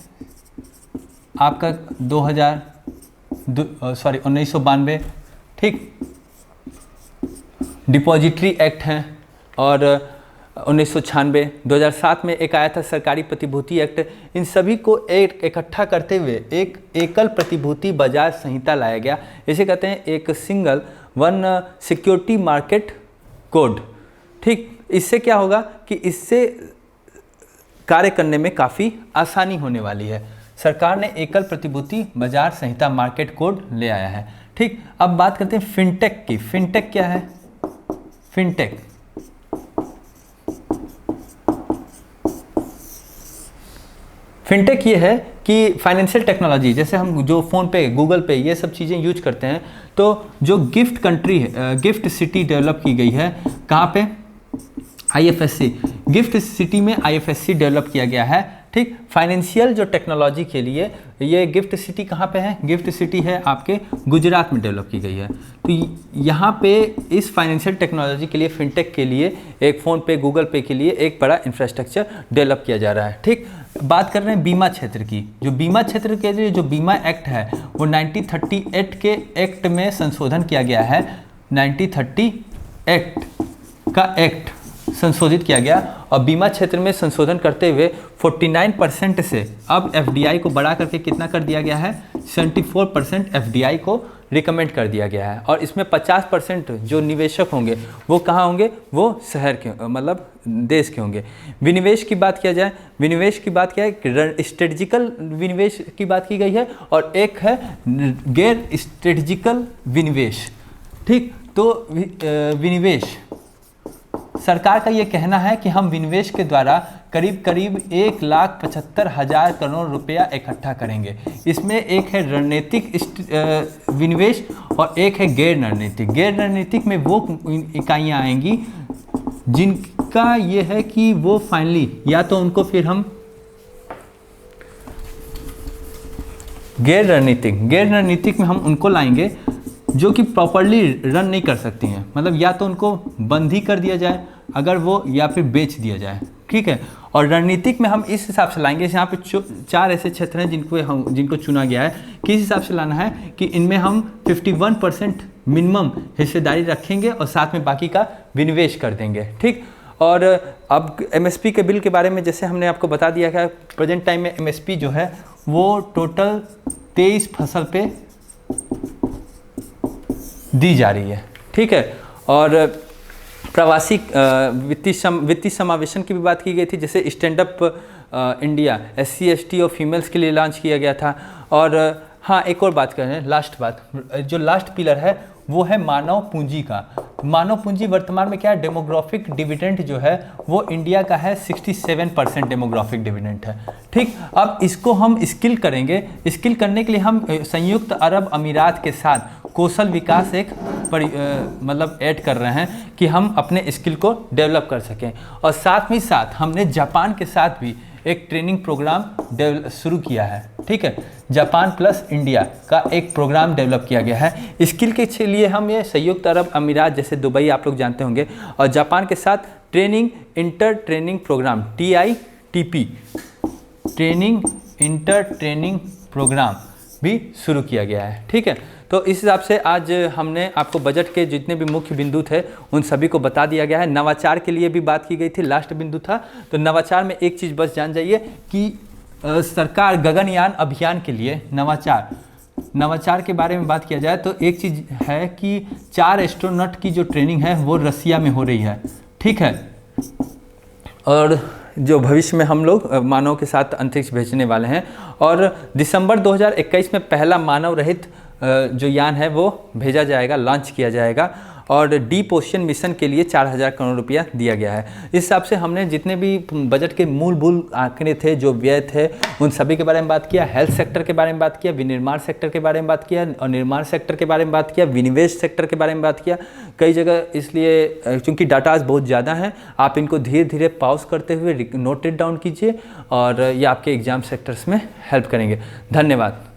आपका 1992, ठीक। डिपॉजिटरी एक्ट हैं और 1996, 2007 में एक आया था सरकारी प्रतिभूति एक्ट। इन सभी को एक इकट्ठा करते हुए एक एकल प्रतिभूति बाजार संहिता लाया गया। इसे कहते हैं एक single one security market code, ठीक। इससे क्या होगा कि इससे कार्य करने में काफ़ी आसानी होने वाली है। सरकार ने एकल प्रतिभूति बाजार संहिता मार्केट कोड ले आया है, ठीक। अब बात करते हैं फिनटेक की। फिनटेक क्या है, फिनटेक फिनटेक ये है कि फाइनेंशियल टेक्नोलॉजी, जैसे हम जो फ़ोन पे, गूगल पे, ये सब चीज़ें यूज करते हैं, तो जो गिफ्ट कंट्री है, गिफ्ट सिटी डेवलप की गई है, कहाँ पे, आईएफएससी, गिफ्ट सिटी में आईएफएससी डेवलप किया गया है, ठीक। फाइनेंशियल जो टेक्नोलॉजी के लिए ये गिफ्ट सिटी कहाँ पे है, गिफ्ट सिटी है आपके गुजरात में डेवलप की गई है। तो यहाँ पे इस फाइनेंशियल टेक्नोलॉजी के लिए, फिनटेक के लिए, एक फ़ोन पे, गूगल पे के लिए एक बड़ा इंफ्रास्ट्रक्चर डेवलप किया जा रहा है, ठीक। बात कर रहे हैं बीमा क्षेत्र की। जो बीमा क्षेत्र के लिए जो बीमा एक्ट है वो 1938 के एक्ट में संशोधन किया गया है। 1930 एक्ट का एक्ट संशोधित किया गया और बीमा क्षेत्र में संशोधन करते हुए 49% से अब एफडीआई को बढ़ा करके कितना कर दिया गया है, 74% एफडीआई को रिकमेंड कर दिया गया है। और इसमें 50% जो निवेशक होंगे वो कहाँ होंगे, वो शहर के, मतलब देश के होंगे। विनिवेश की बात किया जाए, विनिवेश की बात क्या है, स्ट्रेटजिकल विनिवेश की बात की गई है और एक है गैर स्ट्रेटजिकल विनिवेश, ठीक। तो विनिवेश, सरकार का ये कहना है कि हम विनिवेश के द्वारा करीब करीब 1,75,000 करोड़ रुपया इकट्ठा करेंगे। इसमें एक है रणनीतिक विनिवेश और एक है गैर रणनीतिक। गैर रणनीतिक में वो इकाइयाँ आएंगी जिनका ये है कि वो फाइनली या तो उनको फिर हम गैर रणनीतिक में हम उनको लाएंगे जो कि प्रॉपरली रन नहीं कर सकती हैं, मतलब या तो उनको बंद ही कर दिया जाए अगर वो, या फिर बेच दिया जाए, ठीक है। और रणनीतिक में हम इस हिसाब से लाएंगे, यहाँ पे 4 ऐसे क्षेत्र हैं जिनको चुना गया है। किस हिसाब से लाना है कि इनमें हम 51% मिनिमम हिस्सेदारी रखेंगे और साथ में बाकी का विनिवेश कर देंगे, ठीक। और अब एमएसपी के बिल के बारे में जैसे हमने आपको बता दिया है, प्रेजेंट टाइम में एमएसपी जो है वो टोटल 23 फसल पे दी जा रही है, ठीक है। और प्रवासी वित्तीय समावेशन की भी बात की गई थी, जैसे stand up India SC ST और फीमेल्स के लिए लॉन्च किया गया था। और हाँ, एक और बात करें, लास्ट बात, जो लास्ट पिलर है वो है मानव पूंजी का। मानव पूंजी वर्तमान में क्या है, डेमोग्राफिक डिविडेंड जो है वो इंडिया का है 67% डेमोग्राफिक डिविडेंड है। ठीक, अब इसको हम स्किल करेंगे। स्किल करने के लिए हम संयुक्त अरब अमीरात के साथ कौशल विकास एक मतलब ऐड कर रहे हैं कि हम अपने स्किल को डेवलप कर सकें। और साथ ही साथ हमने जापान के साथ भी एक ट्रेनिंग प्रोग्राम शुरू किया है। ठीक है, जापान प्लस इंडिया का एक प्रोग्राम डेवलप किया गया है स्किल के लिए। हम ये संयुक्त अरब अमीरात जैसे दुबई आप लोग जानते होंगे, और जापान के साथ training inter training program TITP training inter training program भी शुरू किया गया है। ठीक है, तो इस हिसाब से आज हमने आपको बजट के जितने भी मुख्य बिंदु थे उन सभी को बता दिया गया है। नवाचार के लिए भी बात की गई थी, लास्ट बिंदु था। तो नवाचार में एक चीज़ बस जान जाइए कि सरकार गगनयान अभियान के लिए नवाचार के बारे में बात किया जाए तो एक चीज़ है कि 4 एस्ट्रोनॉट की जो ट्रेनिंग है वो रसिया में हो रही है। ठीक है, और जो भविष्य में हम लोग मानव के साथ अंतरिक्ष भेजने वाले हैं। और दिसंबर 2021 में पहला मानव रहित जो यान है वो भेजा जाएगा, लॉन्च किया जाएगा। और डीप ओशन मिशन के लिए 4000 करोड़ रुपया दिया गया है। इस हिसाब से हमने जितने भी बजट के मूल आंकड़े थे, जो व्यय थे, उन सभी के बारे में बात किया। हेल्थ सेक्टर के बारे में बात किया, विनिर्माण सेक्टर के बारे में बात किया, और निर्माण सेक्टर के बारे में बात किया, विनिवेश सेक्टर के बारे में बात किया कई जगह। इसलिए चूँकि डाटाज बहुत ज़्यादा हैं, आप इनको धीरे धीरे पॉज करते हुए नोटेड डाउन कीजिए और ये आपके एग्जाम सेक्टर्स में हेल्प करेंगे। धन्यवाद।